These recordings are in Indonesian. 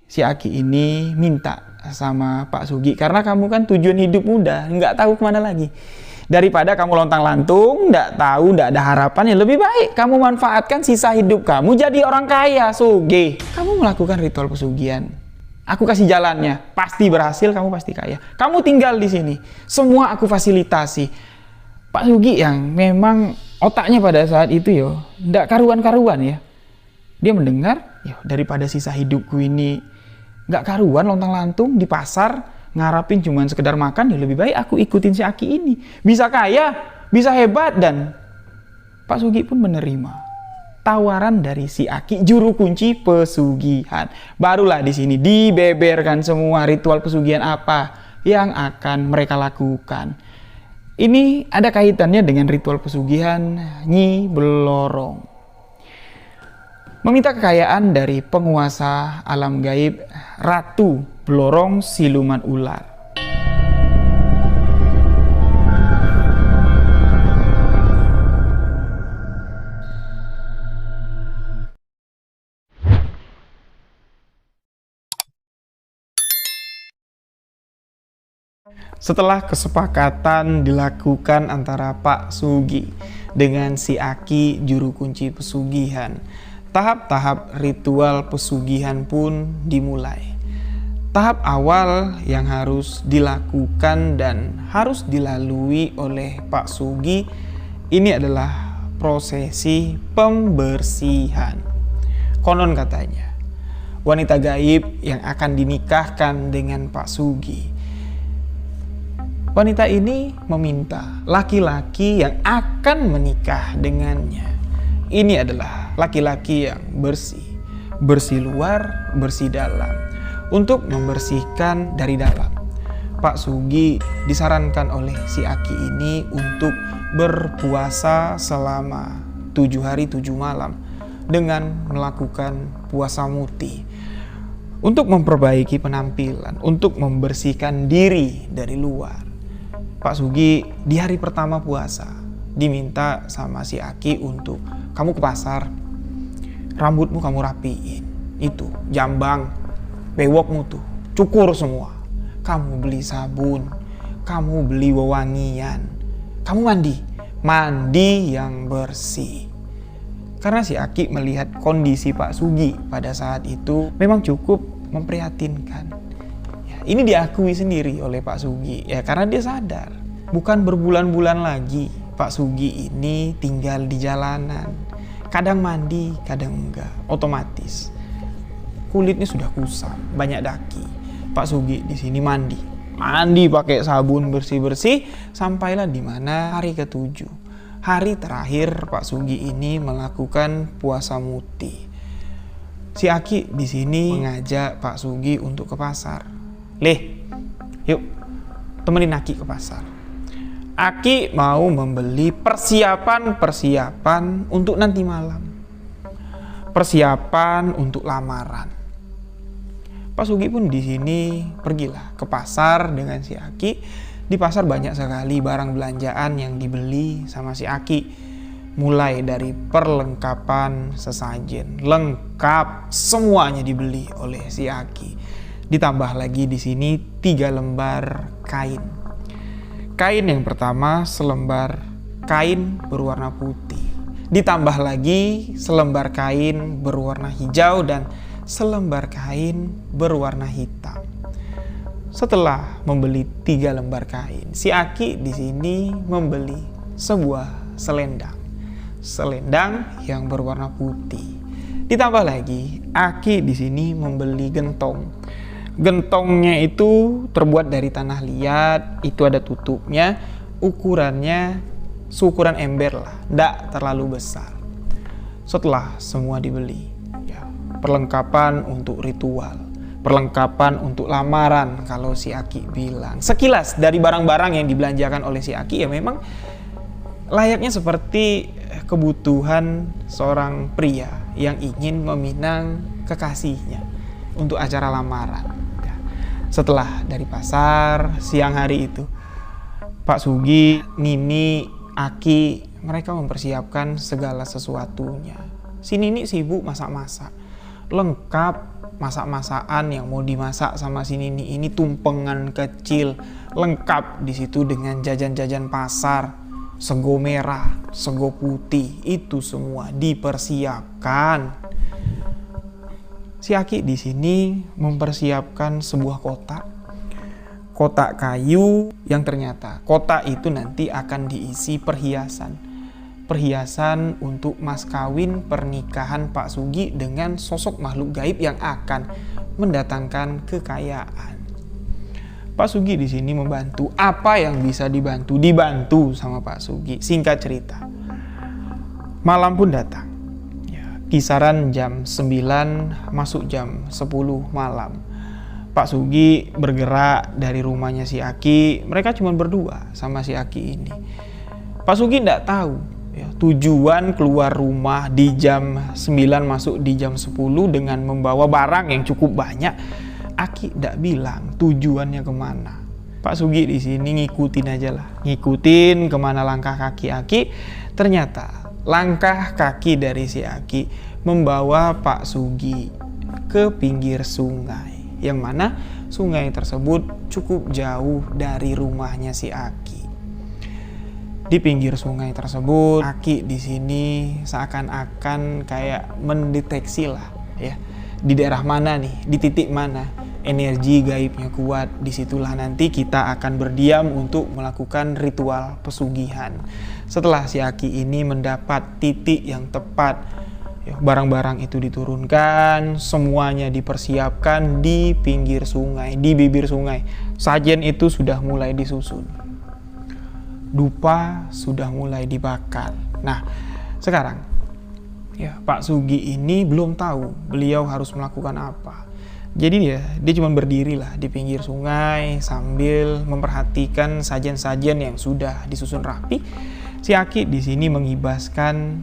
si Aki ini minta sama Pak Sugi, karena kamu kan tujuan hidup udah nggak tahu kemana lagi. Daripada kamu lontang-lantung, nggak tahu, nggak ada harapan, ya lebih baik kamu manfaatkan sisa hidup kamu jadi orang kaya, Sugi. Kamu melakukan ritual pesugihan. Aku kasih jalannya, pasti berhasil, kamu pasti kaya. Kamu tinggal di sini, semua aku fasilitasi. Pak Sugi yang memang otaknya pada saat itu nggak karuan-karuan ya. Dia mendengar, daripada sisa hidupku ini nggak karuan lontang-lantung di pasar, ngarapin cuman sekedar makan, ya lebih baik aku ikutin si Aki ini. Bisa kaya, bisa hebat. Dan Pak Sugi pun menerima tawaran dari si Aki, juru kunci pesugihan. Barulah di sini dibeberkan semua ritual pesugihan apa yang akan mereka lakukan. Ini ada kaitannya dengan ritual pesugihan Nyi Blorong. Meminta kekayaan dari penguasa alam gaib Ratu Blorong Siluman Ular. Setelah kesepakatan dilakukan antara Pak Sugi dengan si Aki, juru kunci pesugihan, tahap-tahap ritual pesugihan pun dimulai. Tahap awal yang harus dilakukan dan harus dilalui oleh Pak Sugi ini adalah prosesi pembersihan. Konon katanya, wanita gaib yang akan dinikahkan dengan Pak Sugi, wanita ini meminta laki-laki yang akan menikah dengannya ini adalah laki-laki yang bersih, bersih luar, bersih dalam. Untuk membersihkan dari dalam, Pak Sugi disarankan oleh si Aki ini untuk berpuasa selama 7 hari 7 malam dengan melakukan puasa muti untuk memperbaiki penampilan, untuk membersihkan diri dari luar. Pak Sugi di hari pertama puasa diminta sama si Aki untuk kamu ke pasar, rambutmu kamu rapiin, itu jambang bewokmu tuh cukur semua, kamu beli sabun, kamu beli wewangian, kamu mandi yang bersih. Karena si Aki melihat kondisi Pak Sugi pada saat itu memang cukup memprihatinkan. Ini diakui sendiri oleh Pak Sugi ya, karena dia sadar bukan berbulan-bulan lagi Pak Sugi ini tinggal di jalanan, kadang mandi kadang enggak, otomatis kulitnya sudah kusam, banyak daki. Pak Sugi di sini mandi pakai sabun bersih-bersih, sampailah di mana hari ke-7, hari terakhir Pak Sugi ini melakukan puasa muti. Si Aki di sini mengajak Pak Sugi untuk ke pasar. Yuk temenin Aki ke pasar. Aki mau membeli persiapan untuk nanti malam, persiapan untuk lamaran. Pak Sugi pun di sini pergilah ke pasar dengan si Aki. Di pasar banyak sekali barang belanjaan yang dibeli sama si Aki. Mulai dari perlengkapan sesajen, lengkap semuanya dibeli oleh si Aki. Ditambah lagi di sini 3 lembar kain. Kain yang pertama selembar kain berwarna putih. Ditambah lagi selembar kain berwarna hijau dan selembar kain berwarna hitam. Setelah membeli 3 lembar kain, si Aki di sini membeli sebuah selendang yang berwarna putih. Ditambah lagi, Aki di sini membeli gentong. Gentongnya itu terbuat dari tanah liat, itu ada tutupnya, ukurannya seukuran ember lah, tidak terlalu besar. Setelah semua dibeli, perlengkapan untuk ritual, perlengkapan untuk lamaran kalau si Aki bilang. Sekilas dari barang-barang yang dibelanjakan oleh si Aki ya memang layaknya seperti kebutuhan seorang pria yang ingin meminang kekasihnya untuk acara lamaran. Setelah dari pasar siang hari itu, Pak Sugi, Nini, Aki, mereka mempersiapkan segala sesuatunya. Si Nini sibuk masak-masak, lengkap masak-masakan yang mau dimasak sama si Nini ini tumpengan kecil, lengkap di situ dengan jajan-jajan pasar, sego merah, sego putih, itu semua dipersiapkan. Si Aki di sini mempersiapkan sebuah kotak kayu yang ternyata kotak itu nanti akan diisi perhiasan untuk mas kawin pernikahan Pak Sugi dengan sosok makhluk gaib yang akan mendatangkan kekayaan. Pak Sugi di sini membantu apa yang bisa dibantu sama Pak Sugi. Singkat cerita, malam pun datang. Ya, kisaran jam 9 masuk jam 10 malam. Pak Sugi bergerak dari rumahnya si Aki. Mereka cuma berdua sama si Aki ini. Pak Sugi tidak tahu ya, tujuan keluar rumah di jam 9 masuk di jam 10 dengan membawa barang yang cukup banyak. Aki tidak bilang tujuannya kemana. Pak Sugi di sini ngikutin aja lah, ngikutin kemana langkah kaki Aki. Ternyata langkah kaki dari si Aki membawa Pak Sugi ke pinggir sungai, yang mana sungai tersebut cukup jauh dari rumahnya si Aki. Di pinggir sungai tersebut, Aki di sini seakan-akan kayak mendeteksi lah ya, di daerah mana nih, di titik mana energi gaibnya kuat. Disitulah nanti kita akan berdiam untuk melakukan ritual pesugihan. Setelah si Aki ini mendapat titik yang tepat, ya, barang-barang itu diturunkan, semuanya dipersiapkan di pinggir sungai, di bibir sungai. Sajen itu sudah mulai disusun. Dupa sudah mulai dibakar. Nah, sekarang ya Pak Sugi ini belum tahu beliau harus melakukan apa. Jadi dia cuma berdiri lah di pinggir sungai sambil memperhatikan sajen-sajen yang sudah disusun rapi. Si Aki di sini mengibaskan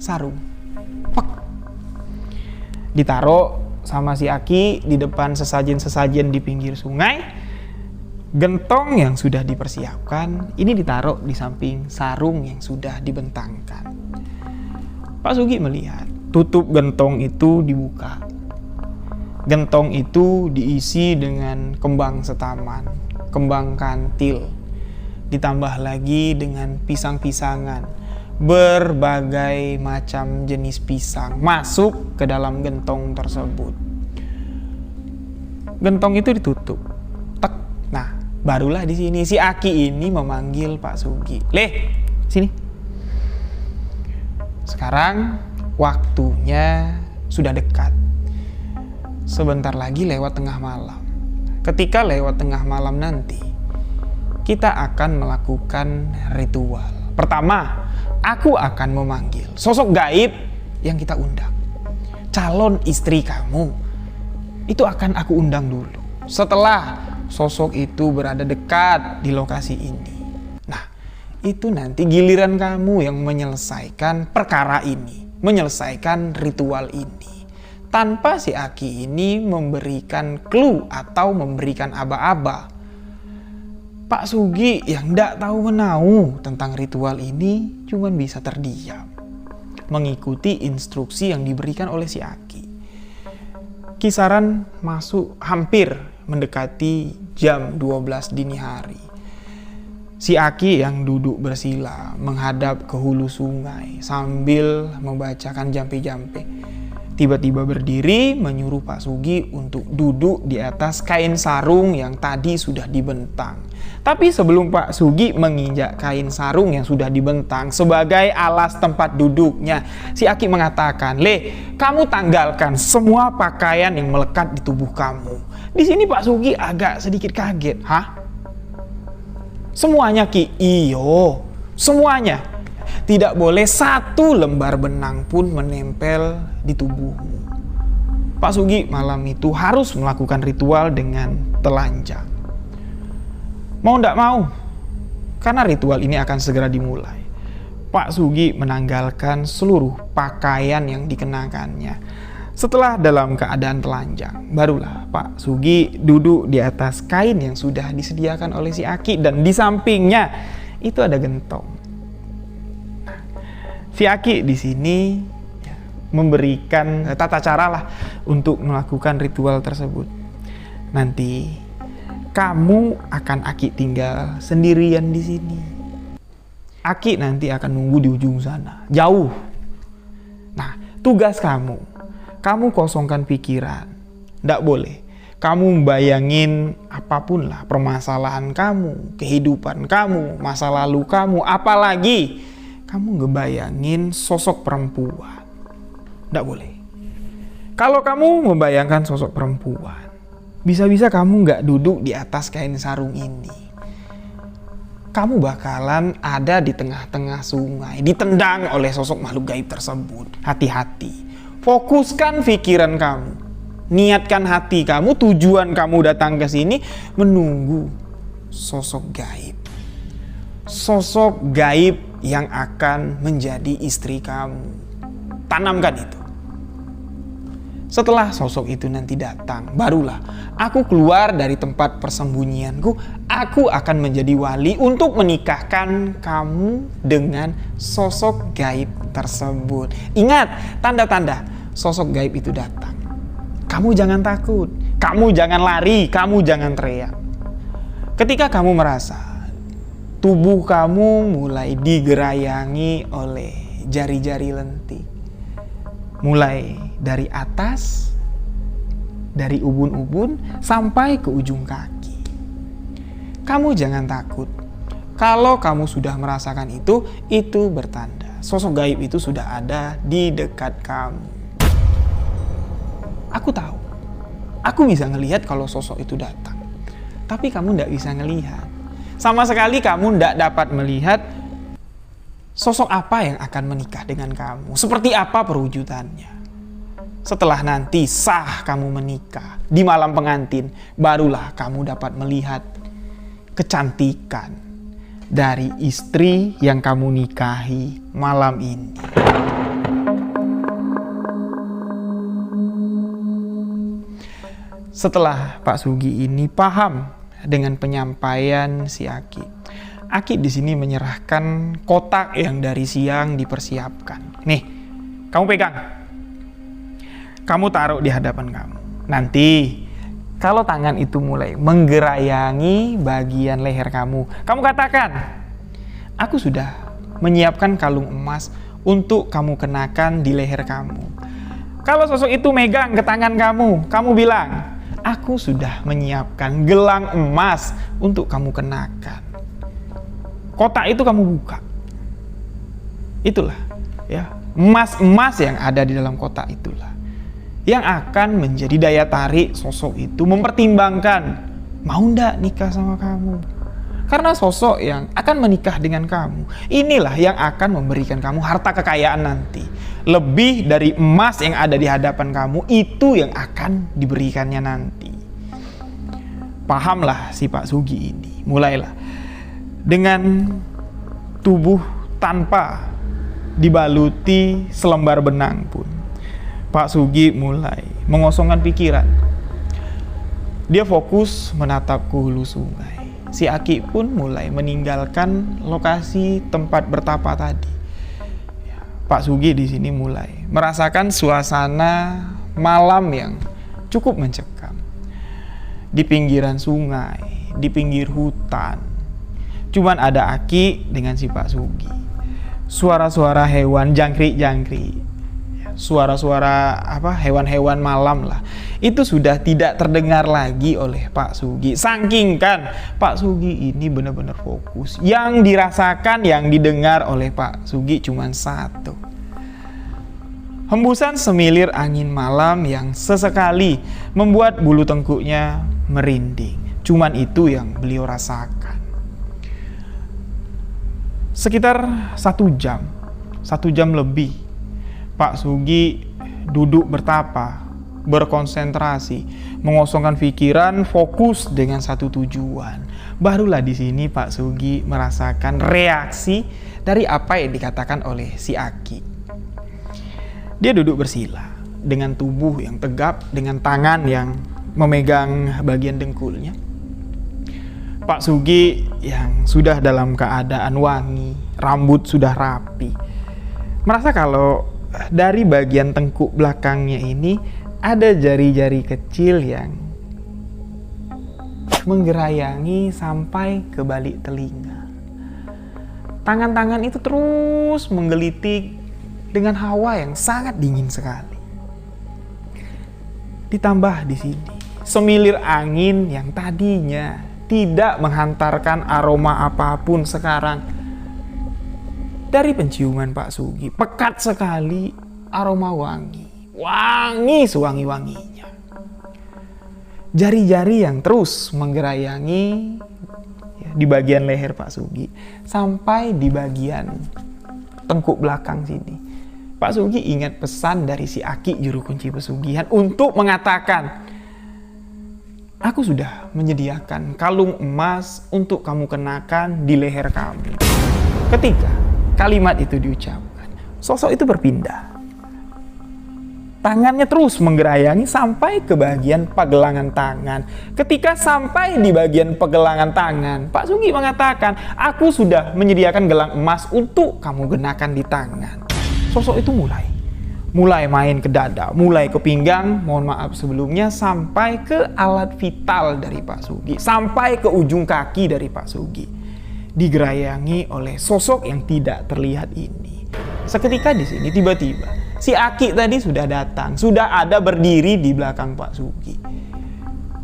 sarung. Pek. Ditaruh sama si Aki di depan sesajen-sesajen di pinggir sungai. Gentong yang sudah dipersiapkan ini ditaruh di samping sarung yang sudah dibentangkan. Pak Sugi melihat tutup gentong itu dibuka. Gentong itu diisi dengan kembang setaman, kembang kantil, ditambah lagi dengan pisang-pisangan, berbagai macam jenis pisang masuk ke dalam gentong tersebut. Gentong itu ditutup. Tek. Nah, barulah di sini si Aki ini memanggil Pak Sugi. "Leh, sini. Sekarang waktunya sudah dekat. Sebentar lagi lewat tengah malam. Ketika lewat tengah malam nanti, kita akan melakukan ritual. Pertama, aku akan memanggil sosok gaib yang kita undang. Calon istri kamu itu akan aku undang dulu. Setelah sosok itu berada dekat di lokasi ini, nah itu nanti giliran kamu yang menyelesaikan perkara ini, menyelesaikan ritual ini, tanpa si Aki ini memberikan clue atau memberikan aba-aba. Pak Sugi yang tidak tahu menau tentang ritual ini cuma bisa terdiam, mengikuti instruksi yang diberikan oleh si Aki. Kisaran masuk hampir mendekati jam 12 dini hari. Si Aki yang duduk bersila menghadap ke hulu sungai sambil membacakan jampe-jampe. Tiba-tiba berdiri menyuruh Pak Sugi untuk duduk di atas kain sarung yang tadi sudah dibentang. Tapi sebelum Pak Sugi menginjak kain sarung yang sudah dibentang sebagai alas tempat duduknya, si Aki mengatakan, "Leh, kamu tanggalkan semua pakaian yang melekat di tubuh kamu." Di sini Pak Sugi agak sedikit kaget. "Hah? Semuanya, Ki?" "Iyo, semuanya. Tidak boleh satu lembar benang pun menempel di tubuhmu." Pak Sugi malam itu harus melakukan ritual dengan telanjang. Mau tidak mau, karena ritual ini akan segera dimulai, Pak Sugi menanggalkan seluruh pakaian yang dikenakannya. Setelah dalam keadaan telanjang, barulah Pak Sugi duduk di atas kain yang sudah disediakan oleh si Aki, dan di sampingnya itu ada gentong. Si Aki di sini memberikan tata cara lah untuk melakukan ritual tersebut. Nanti kamu akan Aki tinggal sendirian di sini. Aki nanti akan nunggu di ujung sana, jauh. Nah, tugas kamu kosongkan pikiran. Nggak boleh kamu bayangin apapun lah, permasalahan kamu, kehidupan kamu, masa lalu kamu, apalagi kamu ngebayangin sosok perempuan. Nggak boleh. Kalau kamu membayangkan sosok perempuan, bisa-bisa kamu nggak duduk di atas kain sarung ini. Kamu bakalan ada di tengah-tengah sungai, ditendang oleh sosok makhluk gaib tersebut. Hati-hati. Fokuskan pikiran kamu. Niatkan hati kamu, tujuan kamu datang ke sini menunggu sosok gaib. Sosok gaib yang akan menjadi istri kamu. Tanamkan itu. Setelah sosok itu nanti datang, barulah aku keluar dari tempat persembunyianku. Aku akan menjadi wali untuk menikahkan kamu dengan sosok gaib tersebut. Ingat, tanda-tanda sosok gaib itu datang. Kamu jangan takut, kamu jangan lari, kamu jangan teriak. Ketika kamu merasa tubuh kamu mulai digerayangi oleh jari-jari lentik, mulai dari atas, dari ubun-ubun sampai ke ujung kaki. Kamu jangan takut. Kalau kamu sudah merasakan itu bertanda sosok gaib itu sudah ada di dekat kamu. Aku tahu, aku bisa ngelihat kalau sosok itu datang. Tapi kamu tidak bisa ngelihat. Sama sekali kamu tidak dapat melihat sosok apa yang akan menikah dengan kamu. Seperti apa perwujudannya. Setelah nanti sah kamu menikah di malam pengantin, barulah kamu dapat melihat kecantikan dari istri yang kamu nikahi malam ini. Setelah Pak Sugi ini paham dengan penyampaian si Aki, Aki di sini menyerahkan kotak yang dari siang dipersiapkan. Nih, kamu pegang. Kamu taruh di hadapan kamu. Nanti kalau tangan itu mulai menggerayangi bagian leher kamu, kamu katakan, aku sudah menyiapkan kalung emas untuk kamu kenakan di leher kamu. Kalau sosok itu megang ke tangan kamu bilang, aku sudah menyiapkan gelang emas untuk kamu kenakan. Kotak itu kamu buka. Itulah ya, emas-emas yang ada di dalam kotak itulah yang akan menjadi daya tarik sosok itu mempertimbangkan mau ndak nikah sama kamu. Karena sosok yang akan menikah dengan kamu, inilah yang akan memberikan kamu harta kekayaan nanti. Lebih dari emas yang ada di hadapan kamu, itu yang akan diberikannya nanti. Pahamlah si Pak Sugi ini. Mulailah dengan tubuh tanpa dibaluti selembar benang pun. Pak Sugi mulai mengosongkan pikiran. Dia fokus menatap ke hulu sungai. Si Aki pun mulai meninggalkan lokasi tempat bertapa tadi. Pak Sugi di sini mulai merasakan suasana malam yang cukup mencekam. Di pinggiran sungai, di pinggir hutan, cuman ada Aki dengan si Pak Sugi. Suara-suara hewan jangkrik-jangkrik, suara-suara hewan-hewan malam lah, itu sudah tidak terdengar lagi oleh Pak Sugi. Saking kan Pak Sugi ini benar-benar fokus. Yang dirasakan, yang didengar oleh Pak Sugi cuma satu. Hembusan semilir angin malam yang sesekali membuat bulu tengkuknya merinding. Cuman itu yang beliau rasakan. Sekitar 1 jam lebih Pak Sugi duduk bertapa, berkonsentrasi, mengosongkan pikiran, fokus dengan satu tujuan. Barulah di sini Pak Sugi merasakan reaksi dari apa yang dikatakan oleh si Aki. Dia duduk bersila dengan tubuh yang tegap, dengan tangan yang memegang bagian dengkulnya. Pak Sugi yang sudah dalam keadaan wangi, rambut sudah rapi, merasa kalau dari bagian tengkuk belakangnya ini ada jari-jari kecil yang menggerayangi sampai ke balik telinga. Tangan-tangan itu terus menggelitik dengan hawa yang sangat dingin sekali. Ditambah di sini semilir angin yang tadinya tidak menghantarkan aroma apapun sekarang dari penciuman Pak Sugi pekat sekali aroma wangi sewangi-wanginya. Jari-jari yang terus menggerayangi di bagian leher Pak Sugi sampai di bagian tengkuk belakang sini. Pak Sugi ingat pesan dari si Aki juru kunci pesugihan untuk mengatakan, aku sudah menyediakan kalung emas untuk kamu kenakan di leher kamu. Ketika kalimat itu diucapkan, sosok itu berpindah. Tangannya terus menggerayangi sampai ke bagian pergelangan tangan. Ketika sampai di bagian pergelangan tangan, Pak Sugi mengatakan, aku sudah menyediakan gelang emas untuk kamu kenakan di tangan. Sosok itu mulai main ke dada, mulai ke pinggang, mohon maaf sebelumnya, sampai ke alat vital dari Pak Sugi, sampai ke ujung kaki dari Pak Sugi. Digerayangi oleh sosok yang tidak terlihat ini. Seketika di sini tiba-tiba si Aki tadi sudah datang, sudah ada berdiri di belakang Pak Sugi.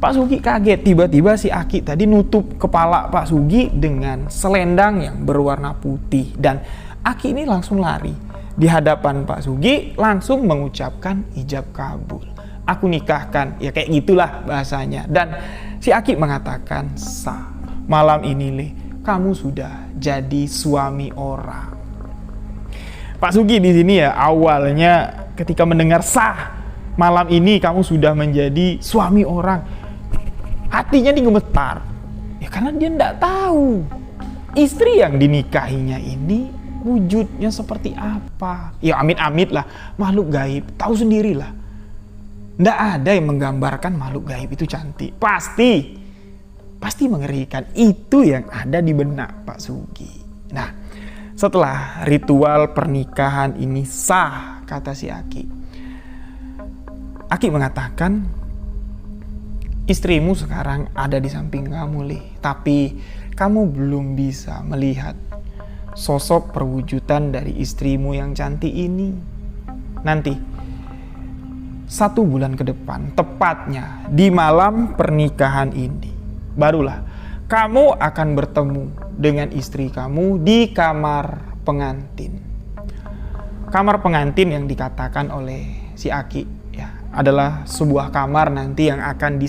Pak Sugi kaget, tiba-tiba si Aki tadi nutup kepala Pak Sugi dengan selendang yang berwarna putih. Dan Aki ini langsung lari di hadapan Pak Sugi, langsung mengucapkan ijab kabul. Aku nikahkan, ya kayak gitulah bahasanya. Dan si Aki mengatakan, sah, malam ini Le, kamu sudah jadi suami orang. Pak Sugi di sini ya awalnya ketika mendengar sah, malam ini kamu sudah menjadi suami orang, hatinya gemetar. Ya karena dia tidak tahu istri yang dinikahinya ini wujudnya seperti apa. Ya amit-amit lah, makhluk gaib, tahu sendirilah. Tidak ada yang menggambarkan makhluk gaib itu cantik. Pasti mengerikan. Itu yang ada di benak Pak Sugi. Nah, setelah ritual pernikahan ini sah, kata si Aki. Aki mengatakan, istrimu sekarang ada di samping kamu, Le. Tapi kamu belum bisa melihat sosok perwujudan dari istrimu yang cantik ini. Nanti 1 bulan ke depan, tepatnya di malam pernikahan ini, barulah kamu akan bertemu dengan istri kamu di kamar pengantin. Kamar pengantin yang dikatakan oleh si Aki ya adalah sebuah kamar nanti yang akan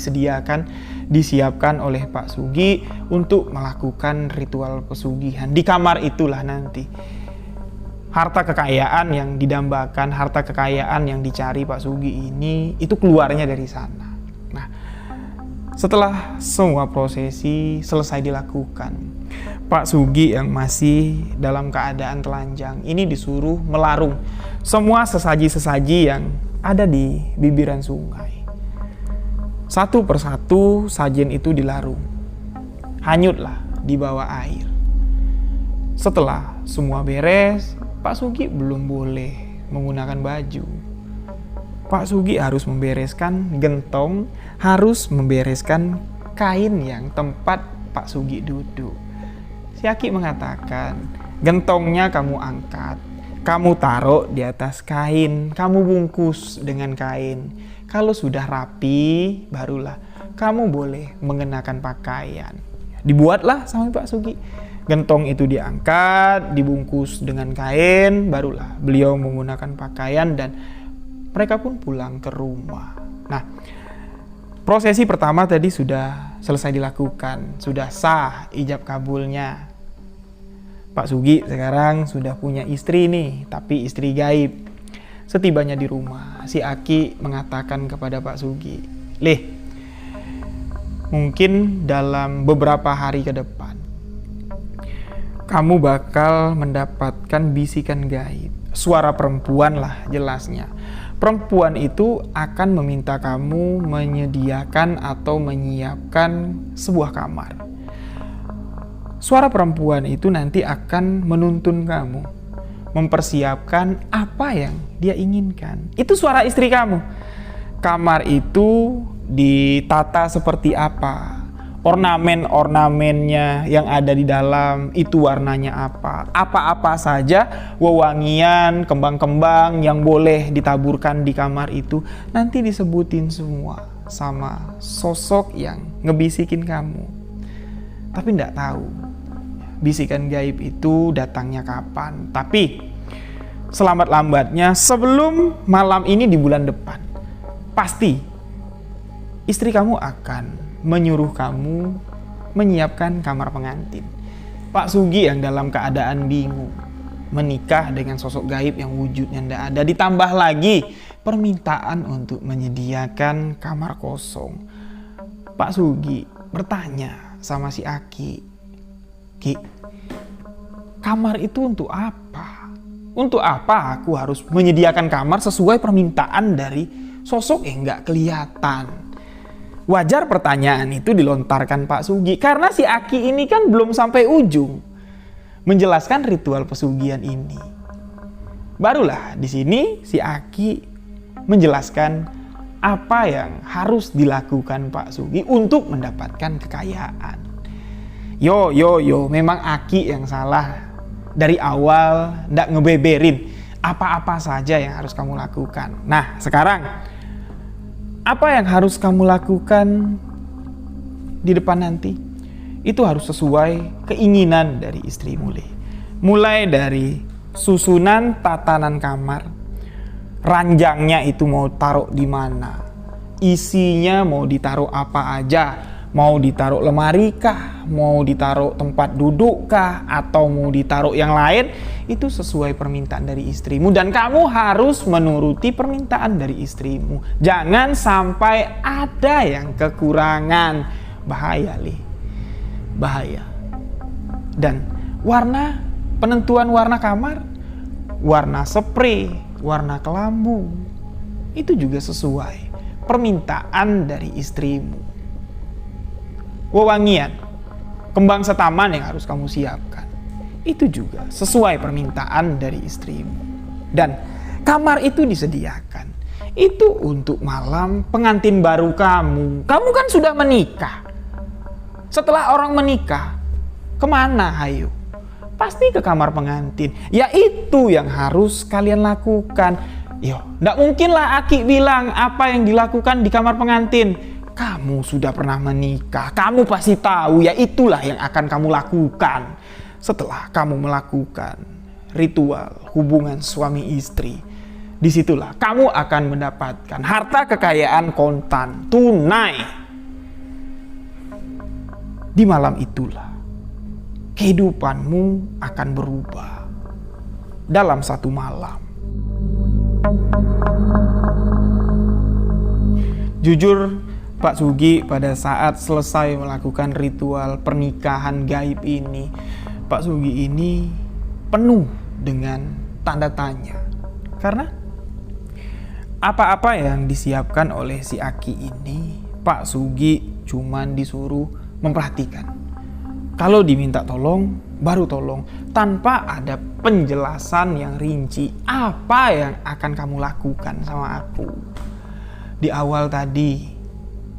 disiapkan oleh Pak Sugi untuk melakukan ritual pesugihan. Di kamar itulah nanti harta kekayaan yang didambakan, harta kekayaan yang dicari Pak Sugi ini itu keluarnya dari sana. Nah, setelah semua prosesi selesai dilakukan, Pak Sugi yang masih dalam keadaan telanjang ini disuruh melarung semua sesaji-sesaji yang ada di bibiran sungai. Satu persatu sajen itu dilarung, hanyutlah di bawah air. Setelah semua beres, Pak Sugi belum boleh menggunakan baju. Pak Sugi harus membereskan gentong, harus membereskan kain yang tempat Pak Sugi duduk. Si Aki mengatakan, gentongnya kamu angkat, kamu taruh di atas kain, kamu bungkus dengan kain. Kalau sudah rapi, barulah kamu boleh mengenakan pakaian. Dibuatlah sama Pak Sugi. Gentong itu diangkat, dibungkus dengan kain, barulah beliau menggunakan pakaian dan mereka pun pulang ke rumah. Nah, prosesi pertama tadi sudah selesai dilakukan, sudah sah ijab kabulnya. Pak Sugi sekarang sudah punya istri nih, tapi istri gaib. Setibanya di rumah, si Aki mengatakan kepada Pak Sugi, "Le, mungkin dalam beberapa hari ke depan, kamu bakal mendapatkan bisikan gaib. Suara perempuan lah jelasnya. Perempuan itu akan meminta kamu menyediakan atau menyiapkan sebuah kamar. Suara perempuan itu nanti akan menuntun kamu mempersiapkan apa yang dia inginkan. Itu suara istri kamu. Kamar itu ditata seperti apa? Ornamen-ornamennya yang ada di dalam itu warnanya apa? Apa-apa saja wewangian, kembang-kembang yang boleh ditaburkan di kamar itu nanti disebutin semua sama sosok yang ngebisikin kamu. Tapi enggak tahu bisikan gaib itu datangnya kapan. Tapi selamat-lambatnya sebelum malam ini di bulan depan, pasti istri kamu akan menyuruh kamu menyiapkan kamar pengantin. Pak Sugi yang dalam keadaan bingung menikah dengan sosok gaib yang wujudnya tidak ada, ditambah lagi permintaan untuk menyediakan kamar kosong. Pak Sugi bertanya sama si Aki, "Ki, kamar itu untuk apa? Untuk apa aku harus menyediakan kamar sesuai permintaan dari sosok yang nggak kelihatan?" Wajar pertanyaan itu dilontarkan Pak Sugi karena si Aki ini kan belum sampai ujung menjelaskan ritual pesugihan ini. Barulah di sini si Aki menjelaskan apa yang harus dilakukan Pak Sugi untuk mendapatkan kekayaan. Yo, memang Aki yang salah. Dari awal ndak ngebeberin apa-apa saja yang harus kamu lakukan. Nah, sekarang apa yang harus kamu lakukan di depan nanti? Itu harus sesuai keinginan dari istrimu. Mulai dari susunan tatanan kamar, ranjangnya itu mau taruh di mana, isinya mau ditaruh apa aja, mau ditaruh lemari kah, mau ditaruh tempat duduk kah, atau mau ditaruh yang lain, itu sesuai permintaan dari istrimu dan kamu harus menuruti permintaan dari istrimu. Jangan sampai ada yang kekurangan. Bahaya, bahaya. Dan warna, penentuan warna kamar, warna spray, warna kelambu, itu juga sesuai permintaan dari istrimu. Wewangian, kembang setaman yang harus kamu siapkan, itu juga sesuai permintaan dari istrimu. Dan kamar itu disediakan itu untuk malam pengantin baru kamu. Kamu kan sudah menikah. Setelah orang menikah, kemana hayo? Pasti ke kamar pengantin. Ya itu yang harus kalian lakukan. Yo, nggak mungkin lah Aki bilang apa yang dilakukan di kamar pengantin. Kamu sudah pernah menikah, kamu pasti tahu, ya itulah yang akan kamu lakukan. Setelah kamu melakukan ritual hubungan suami istri, disitulah kamu akan mendapatkan harta kekayaan kontan, tunai. Di malam itulah kehidupanmu akan berubah dalam satu malam. Jujur, Pak Sugi pada saat selesai melakukan ritual pernikahan gaib ini, Pak Sugi ini penuh dengan tanda tanya. Karena apa-apa yang disiapkan oleh si Aki ini, Pak Sugi cuman disuruh memperhatikan. Kalau diminta tolong, baru tolong. Tanpa ada penjelasan yang rinci apa yang akan kamu lakukan sama aku. Di awal tadi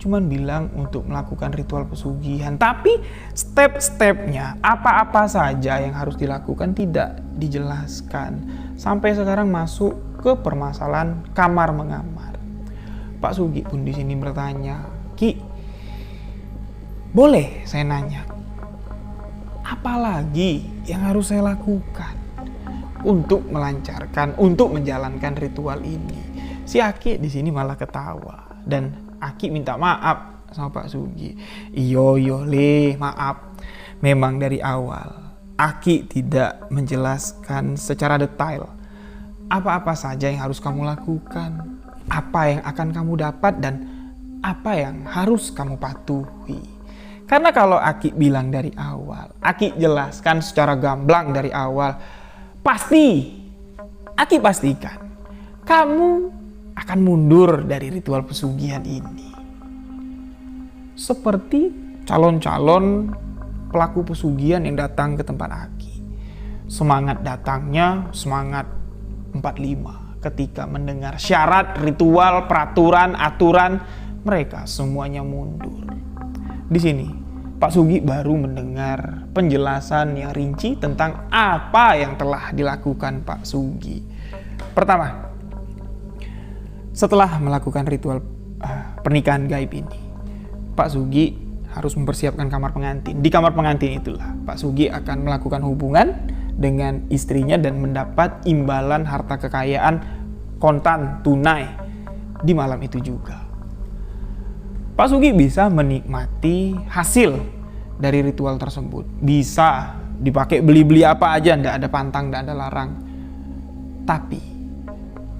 cuman bilang untuk melakukan ritual pesugihan, tapi step-stepnya apa-apa saja yang harus dilakukan tidak dijelaskan. Sampai sekarang masuk ke permasalahan kamar mengamar. Pak Sugi pun di sini bertanya, "Ki, boleh saya nanya, apalagi yang harus saya lakukan untuk melancarkan, untuk menjalankan ritual ini?" Si Aki di sini malah ketawa dan Aki minta maaf sama Pak Sugi. Iyo maaf. Memang dari awal Aki tidak menjelaskan secara detail apa-apa saja yang harus kamu lakukan, apa yang akan kamu dapat, dan apa yang harus kamu patuhi. Karena kalau Aki bilang dari awal, Aki jelaskan secara gamblang dari awal, pasti Aki pastikan kamu akan mundur dari ritual pesugihan ini. Seperti calon-calon pelaku pesugihan yang datang ke tempat Aki. Semangat datangnya semangat 45. Ketika mendengar syarat, ritual, peraturan, aturan, mereka semuanya mundur. Di sini Pak Sugi baru mendengar penjelasan yang rinci tentang apa yang telah dilakukan Pak Sugi. Pertama, setelah melakukan ritual pernikahan gaib ini, Pak Sugi harus mempersiapkan kamar pengantin. Di kamar pengantin itulah Pak Sugi akan melakukan hubungan dengan istrinya dan mendapat imbalan harta kekayaan kontan tunai di malam itu juga. Pak Sugi bisa menikmati hasil dari ritual tersebut. Bisa dipakai beli-beli apa aja, ndak ada pantang, ndak ada larang. Tapi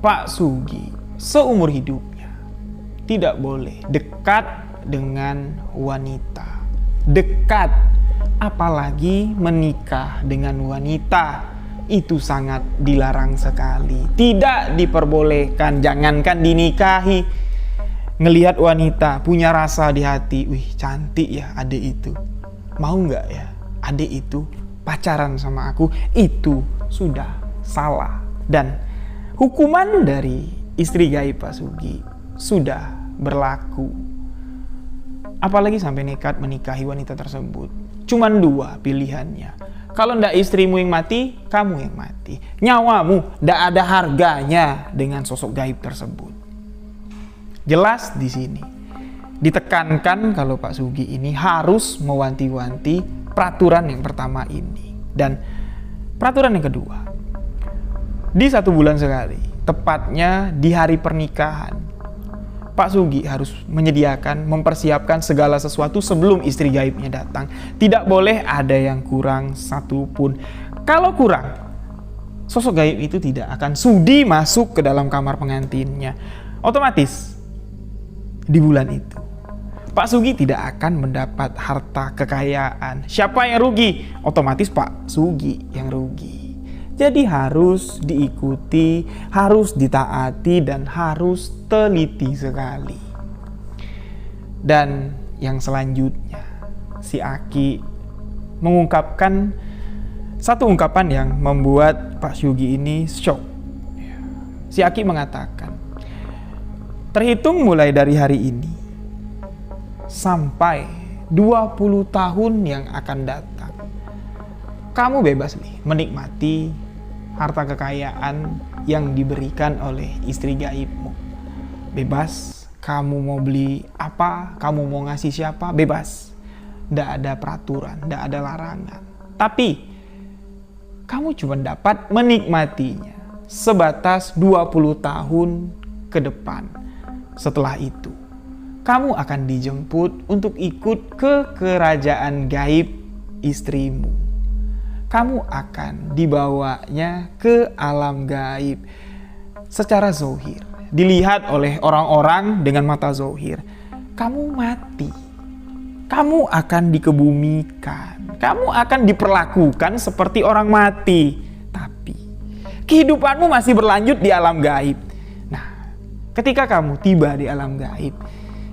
Pak Sugi seumur hidupnya tidak boleh dekat dengan wanita. Dekat, apalagi menikah dengan wanita, itu sangat dilarang sekali. Tidak diperbolehkan, jangankan dinikahi. Ngelihat wanita, punya rasa di hati, wih cantik ya adek itu, mau nggak ya adek itu pacaran sama aku, itu sudah salah. Dan hukuman dari istri gaib Pak Sugi sudah berlaku. Apalagi sampai nekat menikahi wanita tersebut. Cuman dua pilihannya. Kalau ndak istrimu yang mati, kamu yang mati. Nyawamu ndak ada harganya dengan sosok gaib tersebut. Jelas di sini ditekankan kalau Pak Sugi ini harus mewanti-wanti peraturan yang pertama ini. Dan peraturan yang kedua, di 1 bulan sekali, tepatnya di hari pernikahan, Pak Sugi harus menyediakan, mempersiapkan segala sesuatu sebelum istri gaibnya datang. Tidak boleh ada yang kurang satupun. Kalau kurang, sosok gaib itu tidak akan sudi masuk ke dalam kamar pengantinnya. Otomatis di bulan itu Pak Sugi tidak akan mendapat harta kekayaan. Siapa yang rugi? Otomatis Pak Sugi yang rugi. Jadi harus diikuti, harus ditaati, dan harus teliti sekali. Dan yang selanjutnya, si Aki mengungkapkan satu ungkapan yang membuat Pak Sugi ini shock. Si Aki mengatakan, terhitung mulai dari hari ini sampai 20 tahun yang akan datang, kamu bebas nih menikmati harta kekayaan yang diberikan oleh istri gaibmu. Bebas, kamu mau beli apa, kamu mau ngasih siapa, bebas. Nggak ada peraturan, nggak ada larangan. Tapi kamu cuma dapat menikmatinya sebatas 20 tahun ke depan. Setelah itu, kamu akan dijemput untuk ikut ke kerajaan gaib istrimu. Kamu akan dibawanya ke alam gaib secara zohir. Dilihat oleh orang-orang dengan mata zohir. Kamu mati. Kamu akan dikebumikan. Kamu akan diperlakukan seperti orang mati. Tapi kehidupanmu masih berlanjut di alam gaib. Ketika kamu tiba di alam gaib,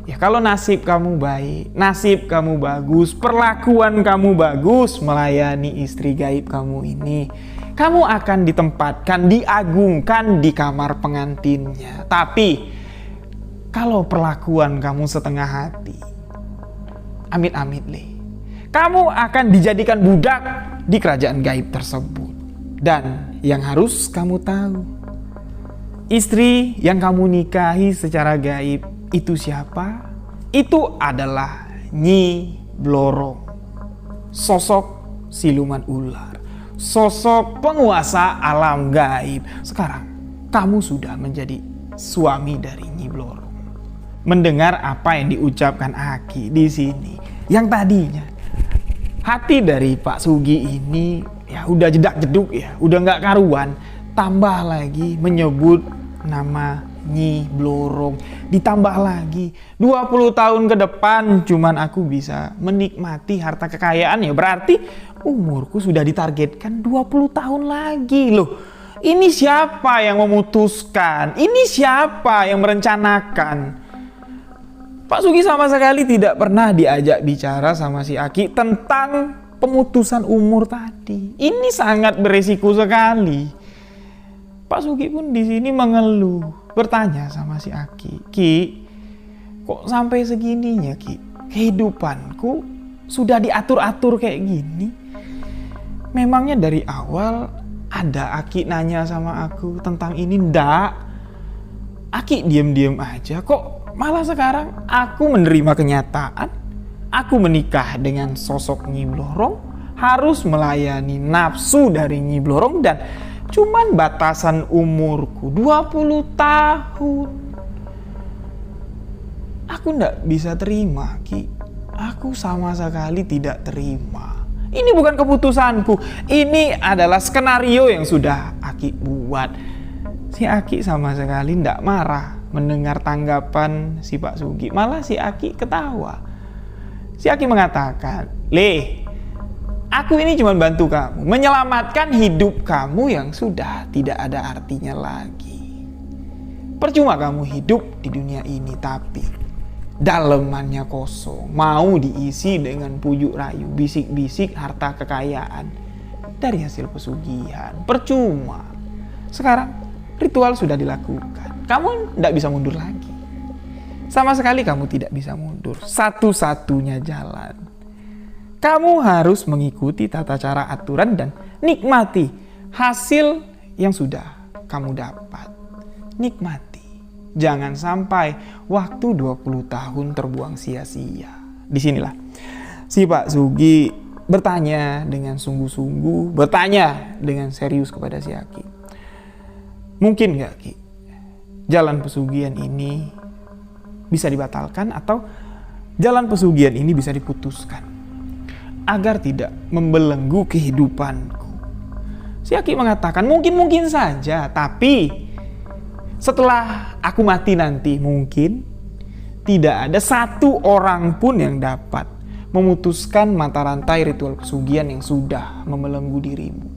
ya kalau nasib kamu baik, nasib kamu bagus, perlakuan kamu bagus melayani istri gaib kamu ini, kamu akan ditempatkan, diagungkan di kamar pengantinnya. Tapi kalau perlakuan kamu setengah hati, amit-amit leh, kamu akan dijadikan budak di kerajaan gaib tersebut. Dan yang harus kamu tahu, istri yang kamu nikahi secara gaib itu siapa? Itu adalah Nyi Blorong, sosok siluman ular, sosok penguasa alam gaib. Sekarang kamu sudah menjadi suami dari Nyi Blorong. Mendengar apa yang diucapkan Aki di sini, yang tadinya hati dari Pak Sugi ini ya udah jedak-jeduk ya, udah nggak karuan. Tambah lagi menyebut nama Nyi Blorong. Ditambah lagi 20 tahun ke depan cuman aku bisa menikmati harta kekayaan, ya berarti umurku sudah ditargetkan 20 tahun lagi loh. Ini siapa yang memutuskan? Ini siapa yang merencanakan? Pak Sugi sama sekali tidak pernah diajak bicara sama si Aki tentang pemutusan umur tadi. Ini sangat beresiko sekali. Pak Sugi pun di sini mengeluh, bertanya sama si Aki, Ki, kok sampai segininya Ki? Kehidupanku sudah diatur-atur kayak gini. Memangnya dari awal ada Aki nanya sama aku tentang ini? Ndak. Aki diem-diem aja, kok malah sekarang aku menerima kenyataan. Aku menikah dengan sosok Nyi Blorong, harus melayani nafsu dari Nyi Blorong, dan cuman batasan umurku 20 tahun. Aku ndak bisa terima, Ki. Aku sama sekali tidak terima. Ini bukan keputusanku. Ini adalah skenario yang sudah Aki buat. Si Aki sama sekali ndak marah mendengar tanggapan si Pak Sugi. Malah si Aki ketawa. Si Aki mengatakan, "Le, aku ini cuma bantu kamu, menyelamatkan hidup kamu yang sudah tidak ada artinya lagi. Percuma kamu hidup di dunia ini, tapi dalemannya kosong, mau diisi dengan pujuk rayu, bisik-bisik harta kekayaan dari hasil pesugihan. Percuma. Sekarang ritual sudah dilakukan, kamu tidak bisa mundur lagi. Sama sekali kamu tidak bisa mundur. Satu-satunya jalan, kamu harus mengikuti tata cara aturan dan nikmati hasil yang sudah kamu dapat. Nikmati. Jangan sampai waktu 20 tahun terbuang sia-sia." Disinilah si Pak Sugi bertanya dengan sungguh-sungguh, bertanya dengan serius kepada si Aki. "Mungkin gak Ki, jalan pesugihan ini bisa dibatalkan atau jalan pesugihan ini bisa diputuskan agar tidak membelenggu kehidupanku?" Si Aki mengatakan, mungkin saja, tapi setelah aku mati nanti mungkin tidak ada satu orang pun yang dapat memutuskan mata rantai ritual pesugihan yang sudah membelenggu dirimu.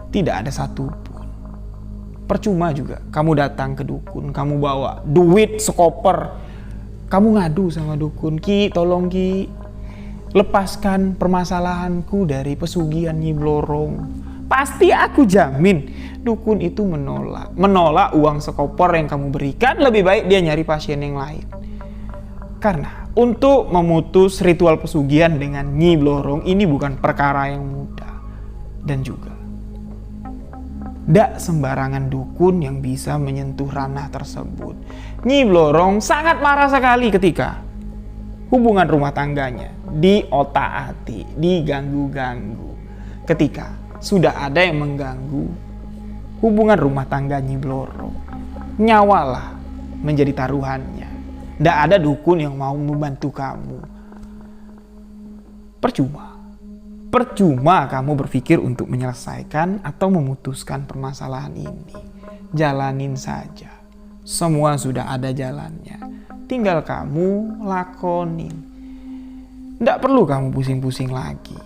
Tidak ada satu pun. Percuma juga kamu datang ke dukun, kamu bawa duit sekoper, kamu ngadu sama dukun, "Ki, tolong Ki, lepaskan permasalahanku dari pesugihan Nyi Blorong." Pasti aku jamin dukun itu menolak uang sekoper yang kamu berikan. Lebih baik dia nyari pasien yang lain. Karena untuk memutus ritual pesugihan dengan Nyi Blorong ini bukan perkara yang mudah. Dan juga tidak sembarangan dukun yang bisa menyentuh ranah tersebut. Nyi Blorong sangat marah sekali ketika hubungan rumah tangganya diotak-atik, diganggu-ganggu. Ketika sudah ada yang mengganggu hubungan rumah tangga Nyi Blorong, nyawalah menjadi taruhannya. Tidak ada dukun yang mau membantu kamu. Percuma kamu berpikir untuk menyelesaikan atau memutuskan permasalahan ini. Jalanin saja. Semua sudah ada jalannya. Tinggal kamu lakonin. Tidak perlu kamu pusing-pusing lagi.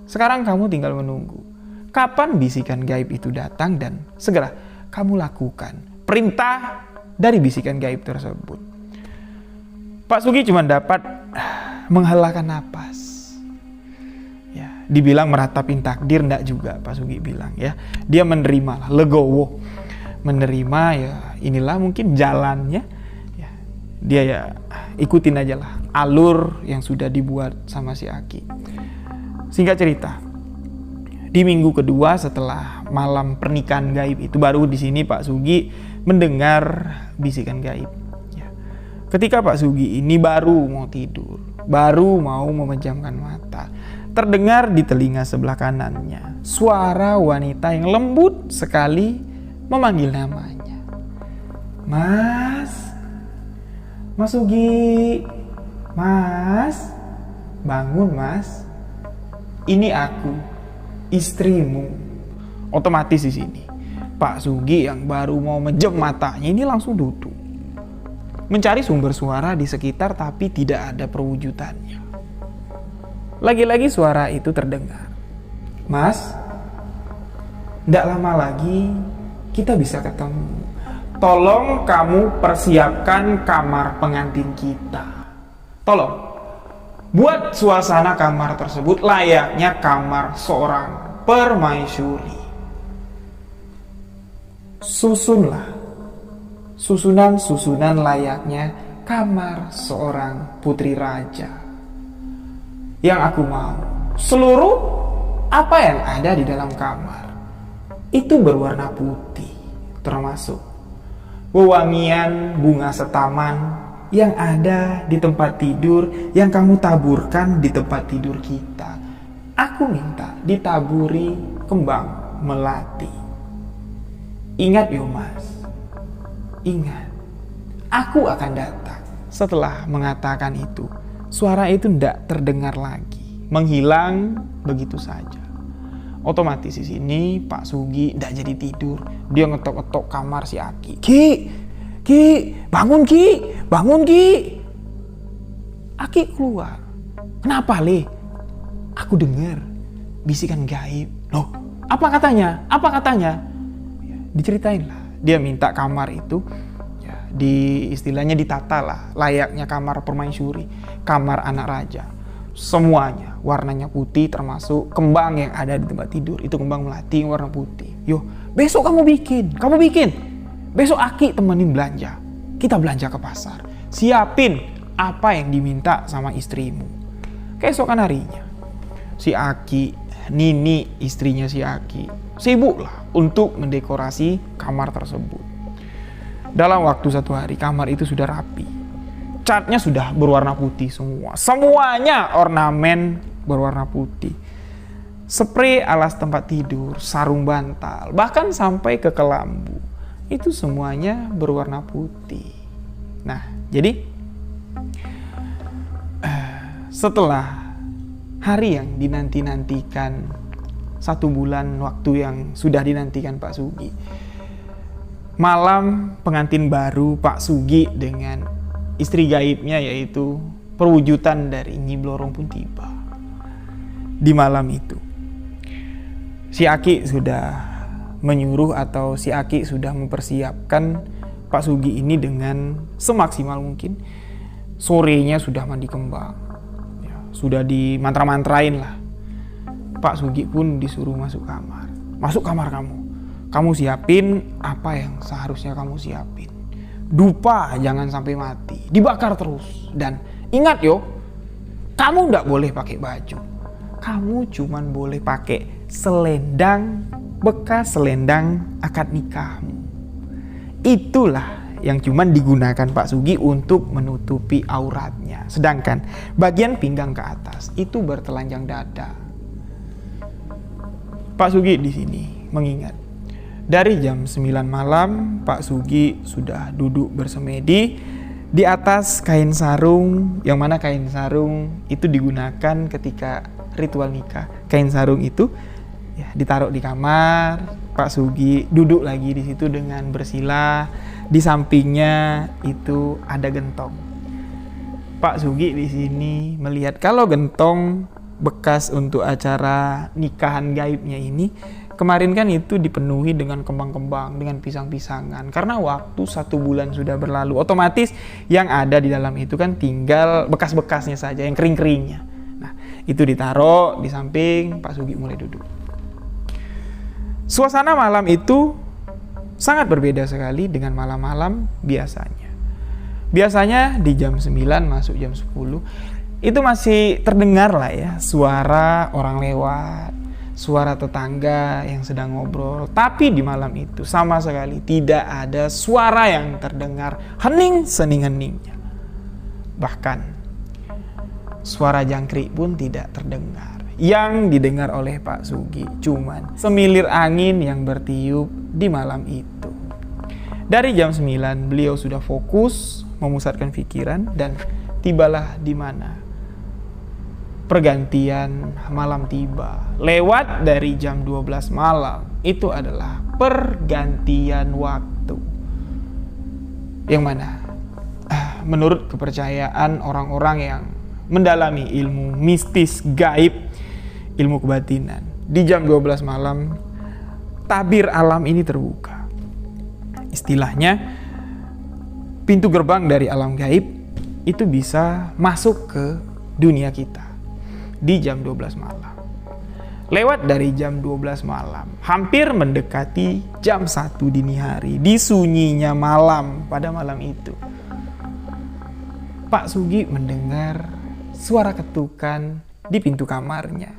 Sekarang kamu tinggal menunggu kapan bisikan gaib itu datang dan segera kamu lakukan perintah dari bisikan gaib tersebut. Pak Sugi cuma dapat menghelakan napas. Dibilang meratapin takdir, enggak juga Pak Sugi bilang ya. Dia menerima lah, legowo. Menerima ya, inilah mungkin jalannya. Ya, dia ya ikutin aja lah alur yang sudah dibuat sama si Aki. Singkat cerita, di minggu kedua setelah malam pernikahan gaib itu baru di sini Pak Sugi mendengar bisikan gaib. Ya. Ketika Pak Sugi ini baru mau tidur, baru mau memejamkan mata, terdengar di telinga sebelah kanannya suara wanita yang lembut sekali memanggil namanya. Mas Sugi, Mas, bangun Mas, ini aku, istrimu. Otomatis di sini Pak Sugi yang baru mau menjem matanya ini langsung duduk, mencari sumber suara di sekitar tapi tidak ada perwujudannya. Lagi-lagi suara itu terdengar. Mas, tidak lama lagi kita bisa ketemu. Tolong kamu persiapkan kamar pengantin kita. Tolong, Buat suasana kamar tersebut layaknya kamar seorang permaisuri. Susunlah susunan-susunan layaknya kamar seorang putri raja. Yang aku mau, seluruh apa yang ada di dalam kamar itu berwarna putih, termasuk wewangian bunga setaman yang ada di tempat tidur yang kamu taburkan di tempat tidur kita. Aku minta ditaburi kembang melati. Ingat yo mas, ingat, aku akan datang. Setelah mengatakan itu, suara itu tidak terdengar lagi, menghilang begitu saja. Otomatis di sini Pak Sugi tidak jadi tidur. Dia ngetok-ngetok kamar si Aki. Ki, bangun Ki, bangun Ki. Aki keluar. Kenapa Le? Aku dengar bisikan gaib. Loh, apa katanya? Apa katanya? Diceritain lah. Dia minta kamar itu ya, istilahnya ditata lah, layaknya kamar permaisuri, kamar anak raja. Semuanya warnanya putih, termasuk kembang yang ada di tempat tidur. Itu kembang melati yang warna putih. Yo, besok kamu bikin. Besok Aki temenin belanja. Kita belanja ke pasar. Siapin apa yang diminta sama istrimu. Keesokan harinya, si Aki, Nini istrinya si Aki, sibuklah untuk mendekorasi kamar tersebut. Dalam waktu 1 hari, kamar itu sudah rapi. Catnya sudah berwarna putih semua. Semuanya ornamen berwarna putih. Spray alas tempat tidur, sarung bantal, bahkan sampai ke kelambu. Itu semuanya berwarna putih. Nah, jadi setelah hari yang dinanti-nantikan, 1 bulan waktu yang sudah dinantikan Pak Sugi, malam pengantin baru Pak Sugi dengan istri gaibnya, yaitu perwujudan dari Nyi Blorong pun tiba. Di malam itu, si Aki sudah menyuruh atau si Aki sudah mempersiapkan Pak Sugi ini dengan semaksimal mungkin. Sorenya sudah mandi kembang. Sudah dimantra-mantrain lah. Pak Sugi pun disuruh masuk kamar. Masuk kamar kamu. Kamu siapin apa yang seharusnya kamu siapin. Dupa jangan sampai mati. Dibakar terus. Dan ingat yo, kamu nggak boleh pakai baju. Kamu cuman boleh pakai selendang, bekas selendang akad nikahmu. Itulah yang cuman digunakan Pak Sugi untuk menutupi auratnya. Sedangkan bagian pinggang ke atas itu bertelanjang dada. Pak Sugi di sini mengingat, dari jam 9 malam Pak Sugi sudah duduk bersemedi di atas kain sarung, yang mana kain sarung itu digunakan ketika ritual nikah. Kain sarung itu ya, ditaruh di kamar. Pak Sugi duduk lagi di situ dengan bersila. Di sampingnya itu ada gentong. Pak Sugi di sini melihat kalau gentong bekas untuk acara nikahan gaibnya ini kemarin kan itu dipenuhi dengan kembang-kembang, dengan pisang-pisangan. Karena waktu 1 bulan sudah berlalu, otomatis yang ada di dalam itu kan tinggal bekas-bekasnya saja, yang kering-keringnya. Nah, itu ditaruh di samping. Pak Sugi mulai duduk. Suasana malam itu sangat berbeda sekali dengan malam-malam biasanya. Biasanya di jam 9 masuk jam 10 itu masih terdengar lah ya suara orang lewat, suara tetangga yang sedang ngobrol. Tapi di malam itu sama sekali tidak ada suara yang terdengar, hening sening-heningnya. Bahkan suara jangkrik pun tidak terdengar. Yang didengar oleh Pak Sugi cuman semilir angin yang bertiup di malam itu. Dari jam 9 beliau sudah fokus memusatkan pikiran dan tibalah di mana pergantian malam tiba. Lewat dari jam 12 malam itu adalah pergantian waktu. Yang mana menurut kepercayaan orang-orang yang mendalami ilmu mistis gaib, ilmu kebatinan, di jam 12 malam tabir alam ini terbuka. Istilahnya pintu gerbang dari alam gaib itu bisa masuk ke dunia kita di jam 12 malam. Lewat dari jam 12 malam, hampir mendekati jam 1 dini hari, di sunyinya malam pada malam itu, Pak Sugi mendengar suara ketukan di pintu kamarnya.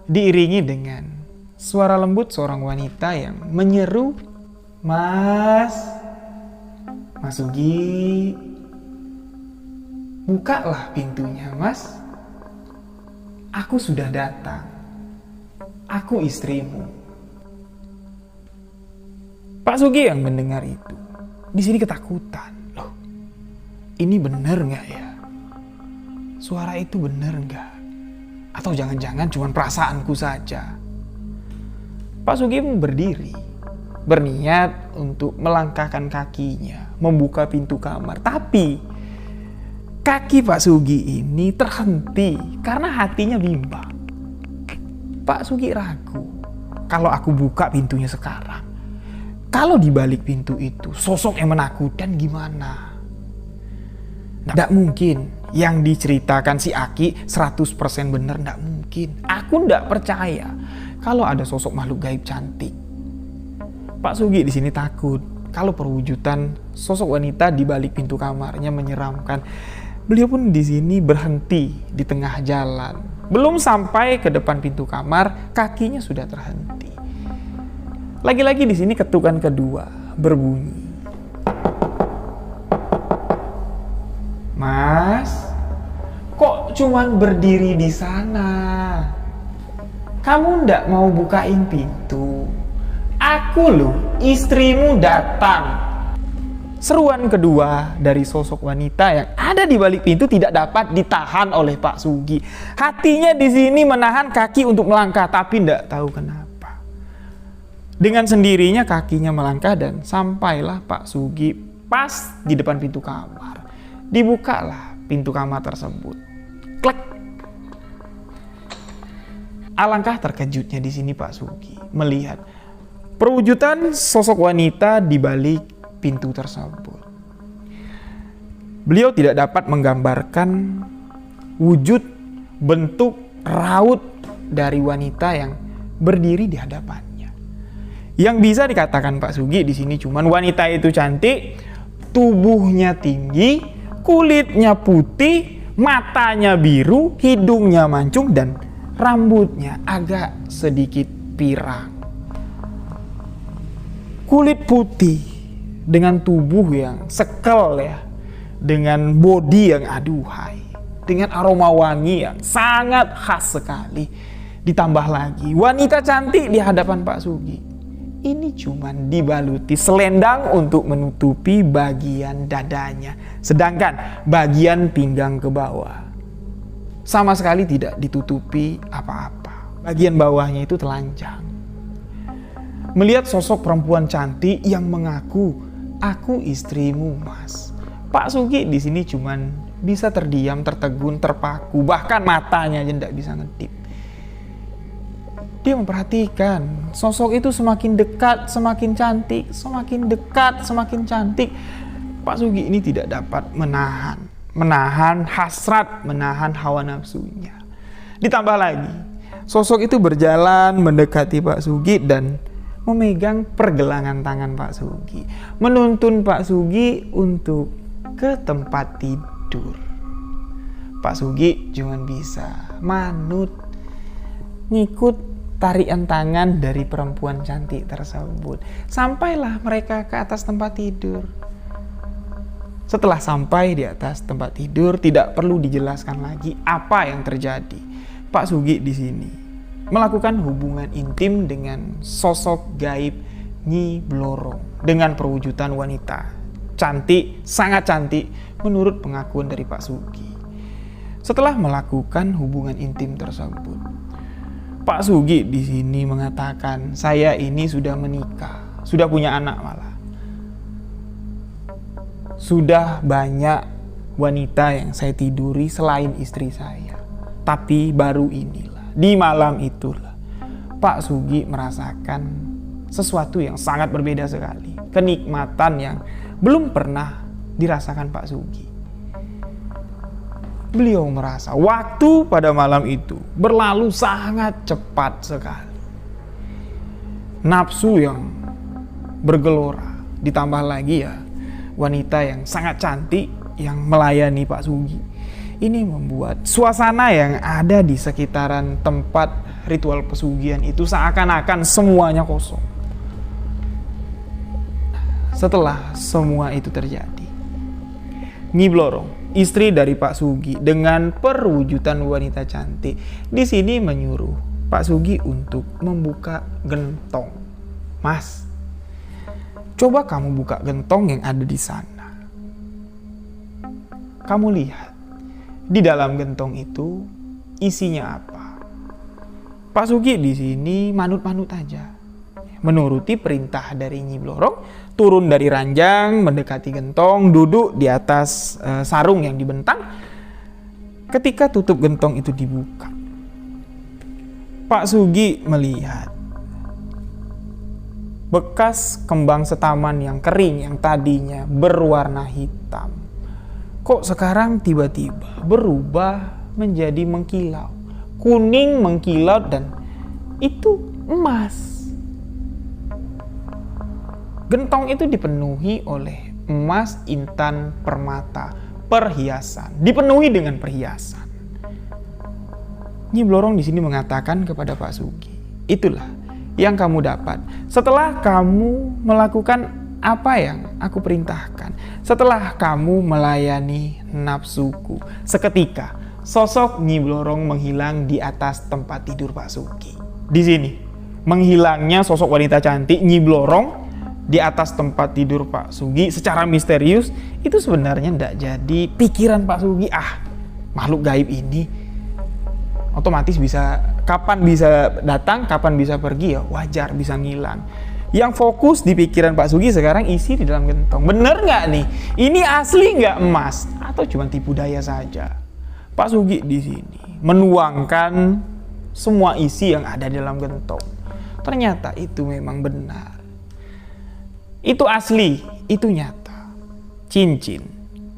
Diiringi dengan suara lembut seorang wanita yang menyeru, Mas Sugi, bukalah pintunya, Mas. Aku sudah datang. Aku istrimu. Pak Sugi yang mendengar itu di sini ketakutan. Loh, ini benar nggak ya? Suara itu benar nggak? Atau jangan-jangan cuma perasaanku saja? Pak Sugi berdiri, berniat untuk melangkahkan kakinya, membuka pintu kamar. Tapi kaki Pak Sugi ini terhenti karena hatinya bimbang. Pak Sugi ragu, kalau aku buka pintunya sekarang, kalau di balik pintu itu sosok yang menakutkan gimana? Nggak mungkin yang diceritakan si Aki 100% benar, nggak mungkin. Aku nggak percaya kalau ada sosok makhluk gaib cantik. Pak Sugi di sini takut kalau perwujudan sosok wanita di balik pintu kamarnya menyeramkan. Beliau pun di sini berhenti di tengah jalan. Belum sampai ke depan pintu kamar, kakinya sudah terhenti. Lagi-lagi di sini ketukan kedua berbunyi. Mas, kok cuman berdiri di sana? Kamu ndak mau bukain pintu? Aku loh, istrimu datang. Seruan kedua dari sosok wanita yang ada di balik pintu tidak dapat ditahan oleh Pak Sugi. Hatinya di sini menahan kaki untuk melangkah, tapi ndak tahu kenapa. Dengan sendirinya kakinya melangkah dan sampailah Pak Sugi pas di depan pintu kamar. Dibukalah pintu kamar tersebut. Klek. Alangkah terkejutnya di sini Pak Sugi melihat perwujudan sosok wanita di balik pintu tersebut. Beliau tidak dapat menggambarkan wujud, bentuk, raut dari wanita yang berdiri di hadapannya. Yang bisa dikatakan Pak Sugi di sini cuman wanita itu cantik, tubuhnya tinggi, kulitnya putih, matanya biru, hidungnya mancung, dan rambutnya agak sedikit pirang. Kulit putih dengan tubuh yang sekel ya, dengan bodi yang aduhai, dengan aroma wangi yang sangat khas sekali. Ditambah lagi wanita cantik di hadapan Pak Sugi. Ini cuman dibaluti selendang untuk menutupi bagian dadanya, sedangkan bagian pinggang ke bawah sama sekali tidak ditutupi apa-apa. Bagian bawahnya itu telanjang. Melihat sosok perempuan cantik yang mengaku, aku istrimu, Mas, Pak Sugi di sini cuman bisa terdiam, tertegun, terpaku, bahkan matanya aja tidak bisa ngedip. Dia memperhatikan sosok itu semakin dekat, semakin cantik, semakin dekat, semakin cantik. Pak Sugi ini tidak dapat menahan hasrat, menahan hawa nafsunya. Ditambah lagi, sosok itu berjalan mendekati Pak Sugi dan memegang pergelangan tangan Pak Sugi, menuntun Pak Sugi untuk ke tempat tidur. Pak Sugi cuma bisa manut, ngikut tarian tangan dari perempuan cantik tersebut. Sampailah mereka ke atas tempat tidur. Setelah sampai di atas tempat tidur, tidak perlu dijelaskan lagi apa yang terjadi. Pak Sugi di sini melakukan hubungan intim dengan sosok gaib Nyi Blorong dengan perwujudan wanita cantik, sangat cantik menurut pengakuan dari Pak Sugi. Setelah melakukan hubungan intim tersebut, Pak Sugi di sini mengatakan, saya ini sudah menikah, sudah punya anak malah. Sudah banyak wanita yang saya tiduri selain istri saya. Tapi baru inilah, di malam itulah, Pak Sugi merasakan sesuatu yang sangat berbeda sekali. Kenikmatan yang belum pernah dirasakan Pak Sugih. Beliau merasa waktu pada malam itu berlalu sangat cepat sekali. Nafsu yang bergelora, ditambah lagi ya wanita yang sangat cantik yang melayani Pak Sugih. Ini membuat suasana yang ada di sekitaran tempat ritual pesugihan itu seakan-akan semuanya kosong. Setelah semua itu terjadi, Nyi Blorong, istri dari Pak Sugih dengan perwujudan wanita cantik, di sini menyuruh Pak Sugih untuk membuka gentong. Mas, coba kamu buka gentong yang ada di sana. Kamu lihat, di dalam gentong itu isinya apa? Pak Sugih di sini manut-manut aja, menuruti perintah dari Nyi Blorong, turun dari ranjang, mendekati gentong, duduk di atas sarung yang dibentang. Ketika tutup gentong itu dibuka, Pak Sugih melihat bekas kembang setaman yang kering yang tadinya berwarna hitam, kok sekarang tiba-tiba berubah menjadi mengkilau, kuning mengkilau, dan itu emas. Gentong itu dipenuhi oleh emas intan permata, perhiasan, dipenuhi dengan perhiasan. Nyi Blorong di sini mengatakan kepada Pak Sugih, itulah yang kamu dapat setelah kamu melakukan apa yang aku perintahkan, setelah kamu melayani nafsuku. Seketika sosok Nyi Blorong menghilang di atas tempat tidur Pak Sugih. Di sini menghilangnya sosok wanita cantik Nyi Blorong di atas tempat tidur Pak Sugih secara misterius itu sebenarnya tidak jadi pikiran Pak Sugih. Makhluk gaib ini otomatis bisa, kapan bisa datang, kapan bisa pergi, ya wajar bisa ngilang. Yang fokus di pikiran Pak Sugih sekarang isi di dalam gentong. Bener nggak nih? Ini asli nggak emas? Atau cuma tipu daya saja? Pak Sugih di sini menuangkan semua isi yang ada di dalam gentong. Ternyata itu memang benar. Itu asli, itu nyata. Cincin,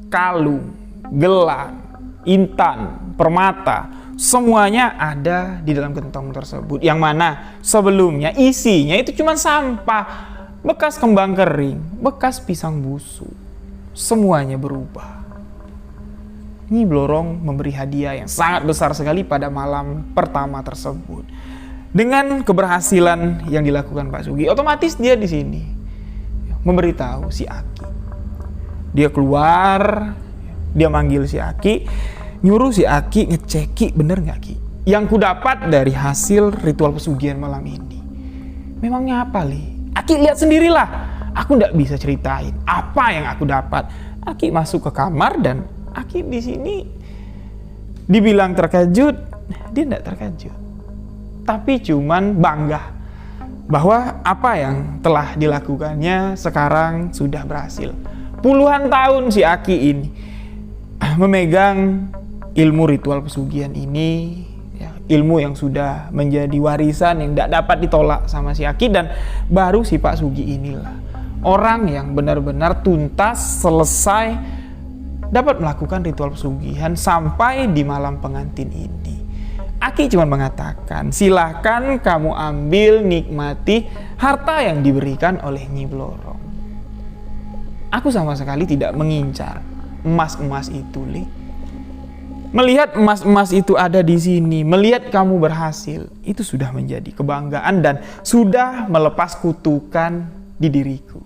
kalung, gelang, intan, permata, semuanya ada di dalam gentong tersebut. Yang mana sebelumnya isinya itu cuma sampah, bekas kembang kering, bekas pisang busuk. Semuanya berubah. Nyi Blorong memberi hadiah yang sangat besar sekali pada malam pertama tersebut. Dengan keberhasilan yang dilakukan Pak Sugih, otomatis dia di sini memberitahu si Aki. Dia keluar, dia manggil si Aki, nyuruh si Aki ngeceki bener nggak Ki, yang ku dapat dari hasil ritual pesugihan malam ini. Memangnya apa Li? Aki lihat sendirilah. Aku nggak bisa ceritain apa yang aku dapat. Aki masuk ke kamar dan Aki di sini dibilang terkejut, dia nggak terkejut, tapi cuman bangga bahwa apa yang telah dilakukannya sekarang sudah berhasil. Puluhan tahun si Aki ini memegang ilmu ritual pesugihan ini, ya, ilmu yang sudah menjadi warisan yang tidak dapat ditolak sama si Aki. Dan baru si Pak Sugih inilah orang yang benar-benar tuntas selesai dapat melakukan ritual pesugihan sampai di malam pengantin ini. Aki cuma mengatakan, silahkan kamu ambil, nikmati harta yang diberikan oleh Nyi Blorong. Aku sama sekali tidak mengincar emas-emas itu, Li. Melihat emas-emas itu ada di sini, melihat kamu berhasil, itu sudah menjadi kebanggaan dan sudah melepas kutukan di diriku.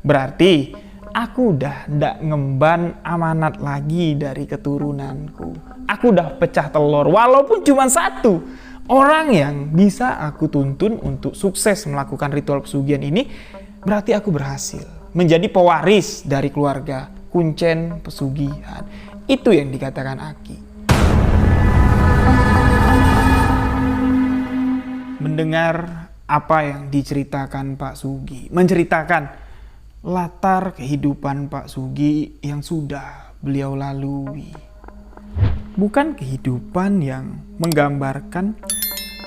Berarti aku udah ndak ngemban amanat lagi dari keturunanku. Aku udah pecah telur, walaupun cuma satu orang yang bisa aku tuntun untuk sukses melakukan ritual pesugihan ini. Berarti aku berhasil menjadi pewaris dari keluarga Kuncen Pesugihan. Itu yang dikatakan Aki. Mendengar apa yang diceritakan Pak Sugih, menceritakan latar kehidupan Pak Sugih yang sudah beliau lalui. Bukan kehidupan yang menggambarkan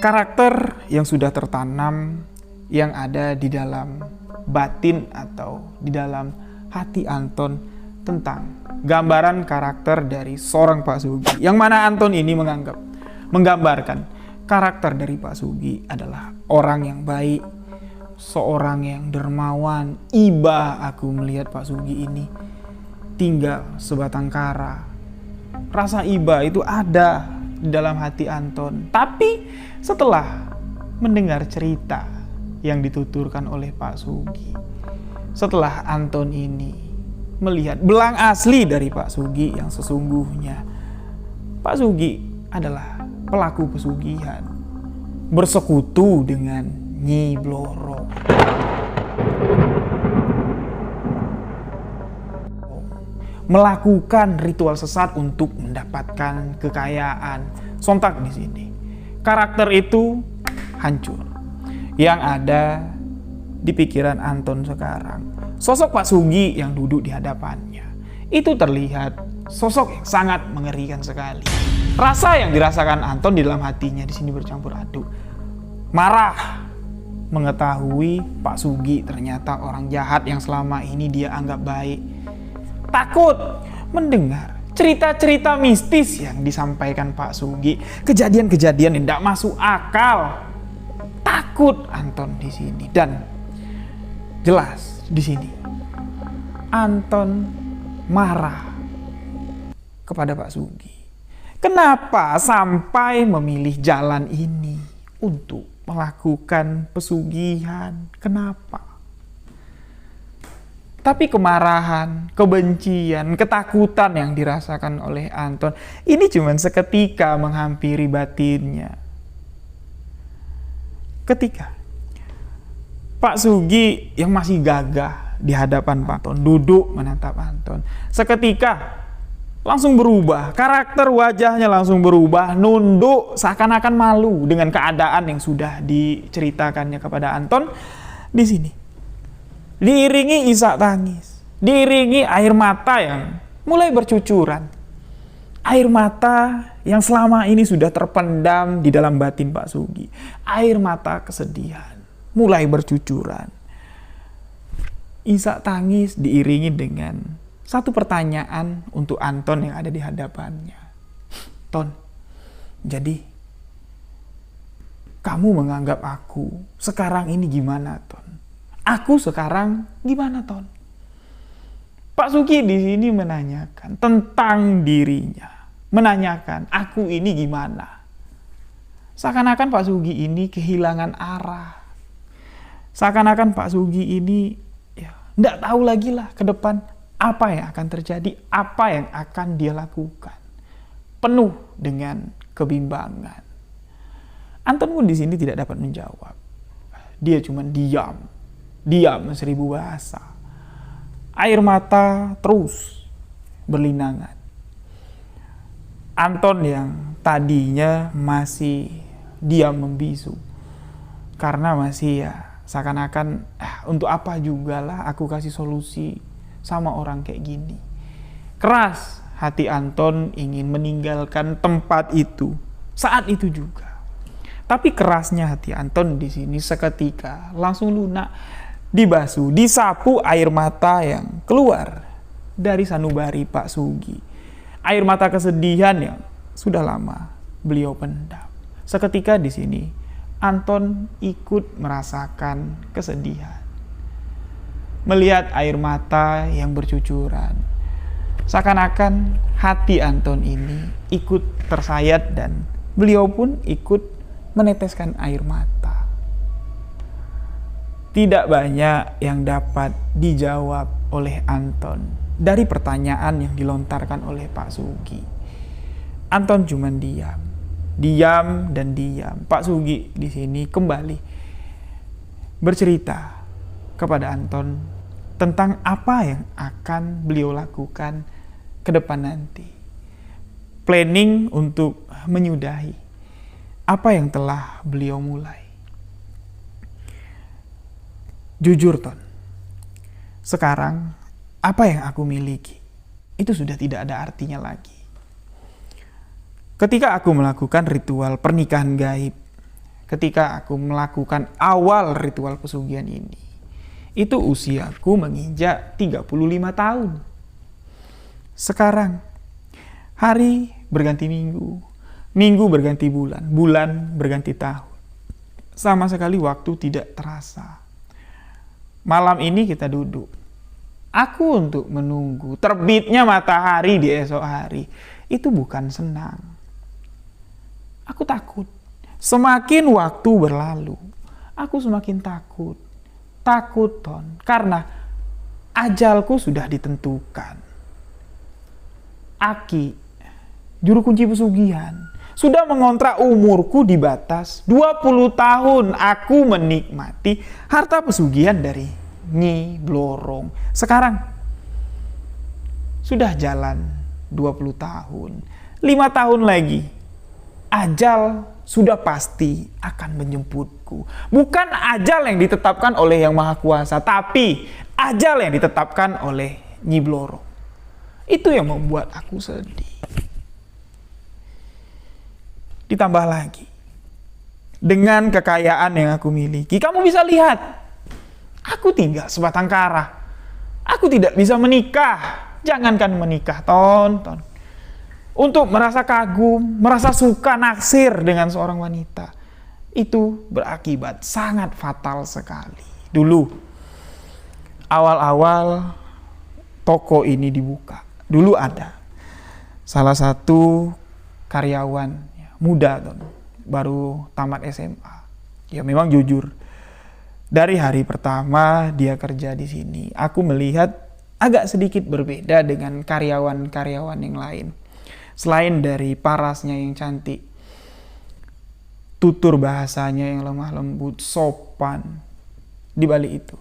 karakter yang sudah tertanam, yang ada di dalam batin atau di dalam hati Anton tentang gambaran karakter dari seorang Pak Sugi. Yang mana Anton ini menggambarkan karakter dari Pak Sugi adalah orang yang baik, seorang yang dermawan. Iba aku melihat Pak Sugi ini tinggal sebatang kara. Rasa iba itu ada di dalam hati Anton. Tapi setelah mendengar cerita yang dituturkan oleh Pak Sugi, setelah Anton ini melihat belang asli dari Pak Sugi yang sesungguhnya, Pak Sugi adalah pelaku pesugihan, bersekutu dengan Nyi Bloro. Melakukan ritual sesat untuk mendapatkan kekayaan. Sontak di sini, karakter itu hancur. Yang ada di pikiran Anton sekarang, sosok Pak Sugi yang duduk di hadapannya itu terlihat sosok yang sangat mengerikan sekali. Rasa yang dirasakan Anton di dalam hatinya di sini bercampur aduk. Marah mengetahui Pak Sugi ternyata orang jahat yang selama ini dia anggap baik. Takut mendengar cerita-cerita mistis yang disampaikan Pak Sugi, kejadian-kejadian yang tidak masuk akal. Takut Anton di sini, dan jelas di sini Anton marah kepada Pak Sugi. Kenapa sampai memilih jalan ini untuk melakukan pesugihan? Kenapa? Tapi kemarahan, kebencian, ketakutan yang dirasakan oleh Anton ini cuma seketika menghampiri batinnya. Ketika Pak Sugi yang masih gagah di hadapan Pak Anton duduk menatap Anton, seketika langsung berubah, karakter wajahnya langsung berubah, nunduk seakan-akan malu dengan keadaan yang sudah diceritakannya kepada Anton. Di sini diiringi isak tangis, diiringi air mata yang mulai bercucuran. Air mata yang selama ini sudah terpendam di dalam batin Pak Sugi. Air mata kesedihan mulai bercucuran. Isak tangis diiringi dengan satu pertanyaan untuk Anton yang ada di hadapannya. Ton, jadi kamu menganggap aku sekarang ini gimana, Ton? Aku sekarang gimana, Ton? Pak Sugi di sini menanyakan tentang dirinya, menanyakan aku ini gimana. Seakan-akan Pak Sugi ini kehilangan arah. Seakan-akan Pak Sugi ini tidak tahu lagi lah ke depan apa yang akan terjadi, apa yang akan dia lakukan. Penuh dengan kebimbangan. Anton pun di sini tidak dapat menjawab. Dia cuma diam seribu bahasa. Air mata terus berlinangan. Anton yang tadinya masih diam membisu karena masih seakan-akan untuk apa juga lah aku kasih solusi sama orang kayak gini. Keras hati Anton ingin meninggalkan tempat itu saat itu juga. Tapi kerasnya hati Anton di sini seketika langsung lunak, dibasuh, disapu air mata yang keluar dari sanubari Pak Sugi. Air mata kesedihan yang sudah lama beliau pendam. Seketika di sini Anton ikut merasakan kesedihan. Melihat air mata yang bercucuran, seakan-akan hati Anton ini ikut tersayat dan beliau pun ikut meneteskan air mata. Tidak banyak yang dapat dijawab oleh Anton dari pertanyaan yang dilontarkan oleh Pak Sugi. Anton cuma diam dan diam. Pak Sugi di sini kembali bercerita kepada Anton tentang apa yang akan beliau lakukan ke depan nanti. Planning untuk menyudahi apa yang telah beliau mulai. Jujur, Ton, sekarang apa yang aku miliki itu sudah tidak ada artinya lagi. Ketika aku melakukan ritual pernikahan gaib, ketika aku melakukan awal ritual pesugihan ini, itu usiaku menginjak 35 tahun. Sekarang hari berganti minggu, minggu berganti bulan, bulan berganti tahun. Sama sekali waktu tidak terasa. Malam ini kita duduk. Aku untuk menunggu terbitnya matahari di esok hari. Itu bukan senang. Aku takut. Semakin waktu berlalu, aku semakin takut. Takut, Ton. Karena ajalku sudah ditentukan. Aki, juru kunci pesugihan, sudah mengontrak umurku di batas 20 tahun aku menikmati harta pesugihan dari Nyi Blorong. Sekarang sudah jalan 20 tahun. 5 tahun lagi ajal sudah pasti akan menjemputku. Bukan ajal yang ditetapkan oleh Yang Maha Kuasa, tapi ajal yang ditetapkan oleh Nyi Blorong. Itu yang membuat aku sedih. Ditambah lagi, dengan kekayaan yang aku miliki, kamu bisa lihat, aku tinggal sebatang kara. Aku tidak bisa menikah. Jangankan menikah, tonton. Untuk merasa kagum, merasa suka naksir dengan seorang wanita, itu berakibat sangat fatal sekali. Dulu, awal-awal toko ini dibuka, dulu ada salah satu karyawan muda, baru tamat SMA. Ya memang jujur, dari hari pertama dia kerja di sini, aku melihat agak sedikit berbeda dengan karyawan-karyawan yang lain. Selain dari parasnya yang cantik, tutur bahasanya yang lemah lembut, sopan, di balik itu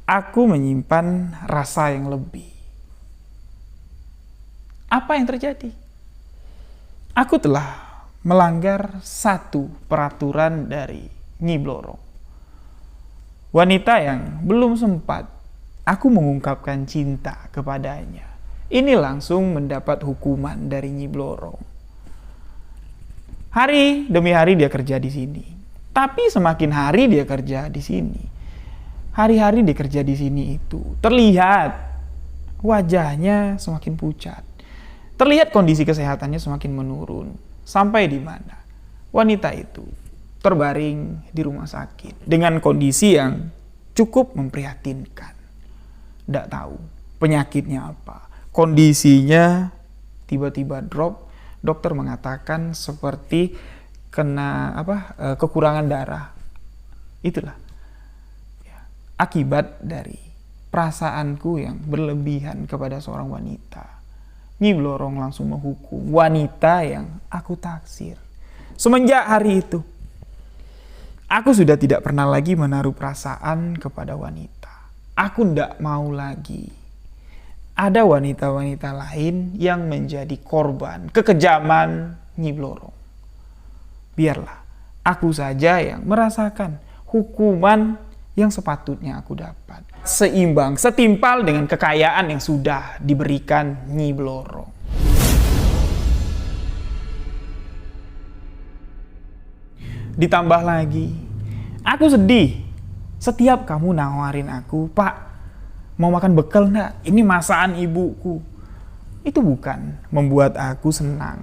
aku menyimpan rasa yang lebih. Apa yang terjadi? Aku telah melanggar satu peraturan dari Nyi Blorong. Wanita yang belum sempat aku mengungkapkan cinta kepadanya, ini langsung mendapat hukuman dari Nyi Blorong. Hari demi hari dia kerja di sini. Tapi semakin hari dia kerja di sini, hari-hari dia kerja di sini itu terlihat wajahnya semakin pucat. Terlihat kondisi kesehatannya semakin menurun. Sampai di mana wanita itu terbaring di rumah sakit dengan kondisi yang cukup memprihatinkan. Tidak tahu penyakitnya apa. Kondisinya tiba-tiba drop. Dokter mengatakan seperti kena kekurangan darah. Itulah ya, akibat dari perasaanku yang berlebihan kepada seorang wanita. Nyi Blorong langsung menghukum wanita yang aku taksir. Semenjak hari itu, aku sudah tidak pernah lagi menaruh perasaan kepada wanita. Aku tidak mau lagi ada wanita-wanita lain yang menjadi korban kekejaman Nyi Blorong. Biarlah aku saja yang merasakan hukuman yang sepatutnya aku dapat. Seimbang, setimpal dengan kekayaan yang sudah diberikan Nyi Blorong. Ditambah lagi, aku sedih. Setiap kamu nawarin aku, Pak, mau makan bekal enggak? Ini masakan ibuku. Itu bukan membuat aku senang.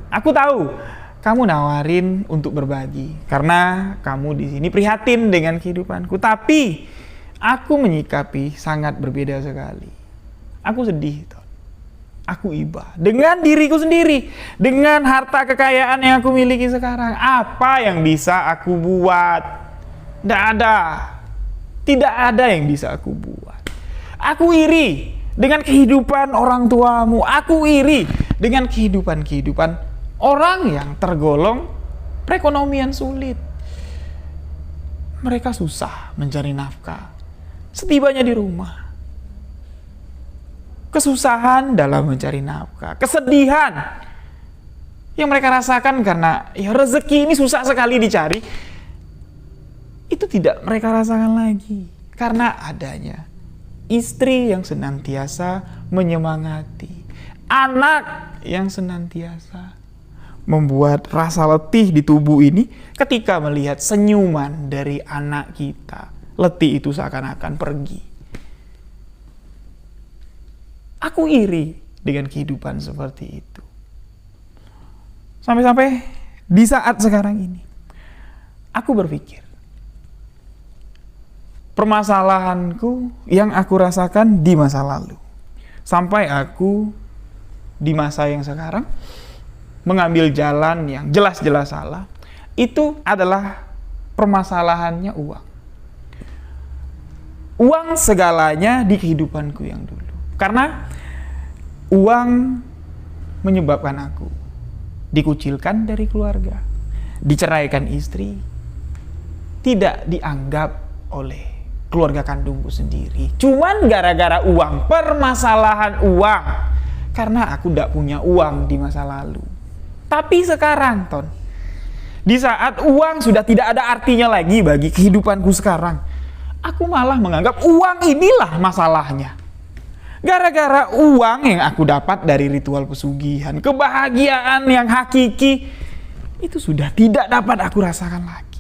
Aku tahu kamu nawarin untuk berbagi karena kamu di sini prihatin dengan kehidupanku. Tapi aku menyikapi sangat berbeda sekali. Aku sedih, Ton. Aku iba dengan diriku sendiri, dengan harta kekayaan yang aku miliki sekarang. Apa yang bisa aku buat? Tidak ada. Tidak ada yang bisa aku buat. Aku iri dengan kehidupan orang tuamu. Aku iri dengan kehidupan orang yang tergolong perekonomian sulit. Mereka susah mencari nafkah. Setibanya di rumah, kesusahan dalam mencari nafkah, kesedihan yang mereka rasakan karena rezeki ini susah sekali dicari, itu tidak mereka rasakan lagi karena adanya istri yang senantiasa menyemangati, anak yang senantiasa membuat rasa letih di tubuh ini ketika melihat senyuman dari anak kita. Letih itu seakan-akan pergi. Aku iri dengan kehidupan seperti itu. Sampai-sampai di saat sekarang ini, aku berpikir, permasalahanku yang aku rasakan di masa lalu, sampai aku di masa yang sekarang mengambil jalan yang jelas-jelas salah, itu adalah permasalahannya uang. Uang segalanya di kehidupanku yang dulu. Karena uang menyebabkan aku dikucilkan dari keluarga, diceraikan istri, tidak dianggap oleh keluarga kandungku sendiri. Cuman gara-gara uang, permasalahan uang. Karena aku tidak punya uang di masa lalu. Tapi sekarang, Ton, di saat uang sudah tidak ada artinya lagi bagi kehidupanku sekarang, aku malah menganggap uang inilah masalahnya. Gara-gara uang yang aku dapat dari ritual pesugihan, kebahagiaan yang hakiki, itu sudah tidak dapat aku rasakan lagi.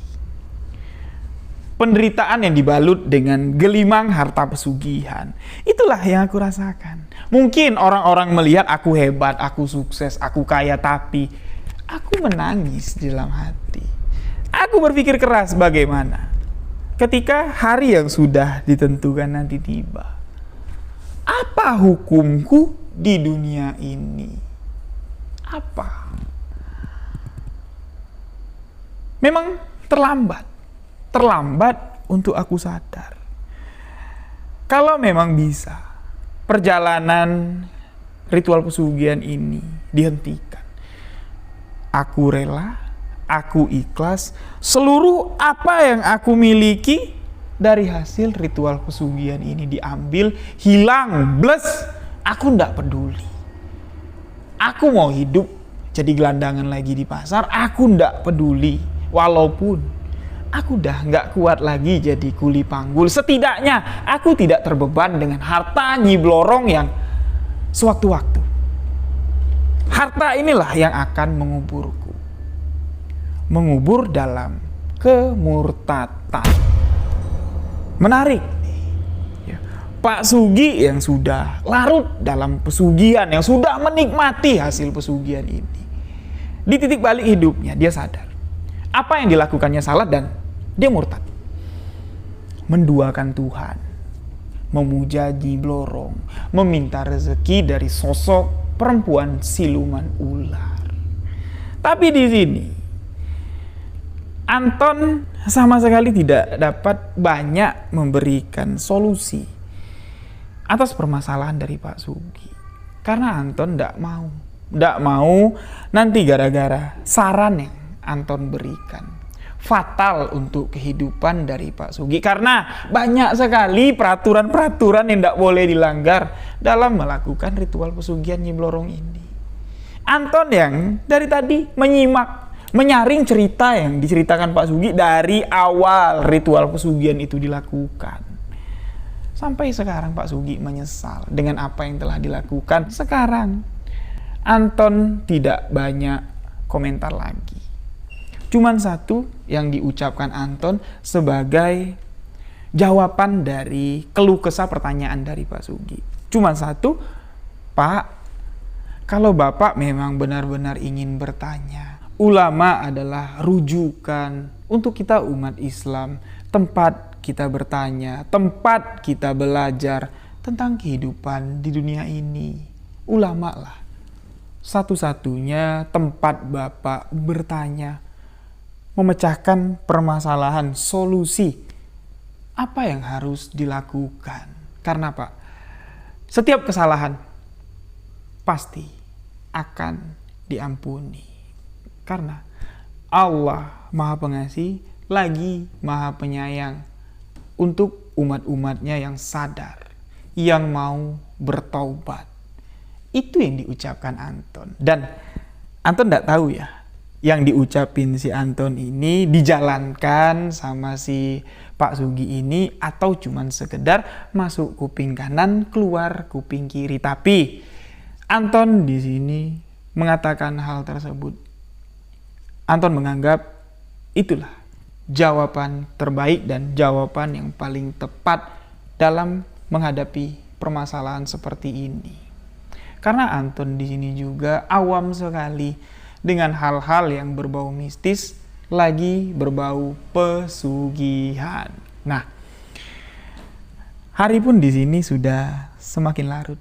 Penderitaan yang dibalut dengan gelimang harta pesugihan, itulah yang aku rasakan. Mungkin orang-orang melihat aku hebat, aku sukses, aku kaya, tapi aku menangis di dalam hati. Aku berpikir keras bagaimana ketika hari yang sudah ditentukan nanti tiba. Apa hukumku di dunia ini? Apa? Memang terlambat untuk aku sadar. Kalau memang bisa perjalanan ritual pesugihan ini dihentikan, aku rela, aku ikhlas, seluruh apa yang aku miliki dari hasil ritual pesugihan ini diambil, hilang, bless. Aku ndak peduli. Aku mau hidup jadi gelandangan lagi di pasar, aku ndak peduli. Walaupun aku udah nggak kuat lagi jadi kuli panggul, setidaknya aku tidak terbeban dengan harta Nyi Blorong yang sewaktu-waktu. Harta inilah yang akan menguburku. Mengubur dalam kemurtatan. Menarik ya. Pak Sugi yang sudah larut dalam pesugihan, yang sudah menikmati hasil pesugihan ini, di titik balik hidupnya dia sadar apa yang dilakukannya salah dan dia murtad, menduakan Tuhan, memuja Nyi Blorong, meminta rezeki dari sosok perempuan siluman ular. Tapi di sini Anton sama sekali tidak dapat banyak memberikan solusi atas permasalahan dari Pak Sugi. Karena Anton tidak mau nanti gara-gara saran yang Anton berikan fatal untuk kehidupan dari Pak Sugi. Karena banyak sekali peraturan-peraturan yang tidak boleh dilanggar dalam melakukan ritual pesugihan Nyi Blorong ini. Anton yang dari tadi menyaring cerita yang diceritakan Pak Sugi dari awal ritual pesugihan itu dilakukan. Sampai sekarang Pak Sugi menyesal dengan apa yang telah dilakukan. Sekarang Anton tidak banyak komentar lagi. Cuman satu yang diucapkan Anton sebagai jawaban dari keluh kesah pertanyaan dari Pak Sugi. Cuman satu, Pak, kalau Bapak memang benar-benar ingin bertanya, ulama adalah rujukan untuk kita umat Islam, tempat kita bertanya, tempat kita belajar tentang kehidupan di dunia ini. Ulama lah satu-satunya tempat Bapak bertanya, memecahkan permasalahan, solusi apa yang harus dilakukan. Karena Pak, setiap kesalahan pasti akan diampuni. Karena Allah Maha Pengasih lagi Maha Penyayang untuk umat-umatnya yang sadar, yang mau bertaubat. Itu yang diucapkan Anton. Dan Anton tidak tahu ya, yang diucapin si Anton ini dijalankan sama si Pak Sugi ini atau cuman sekedar masuk kuping kanan, keluar kuping kiri. Tapi Anton di sini mengatakan hal tersebut. Anton menganggap itulah jawaban terbaik dan jawaban yang paling tepat dalam menghadapi permasalahan seperti ini. Karena Anton di sini juga awam sekali dengan hal-hal yang berbau mistis, lagi berbau pesugihan. Nah, hari pun di sini sudah semakin larut.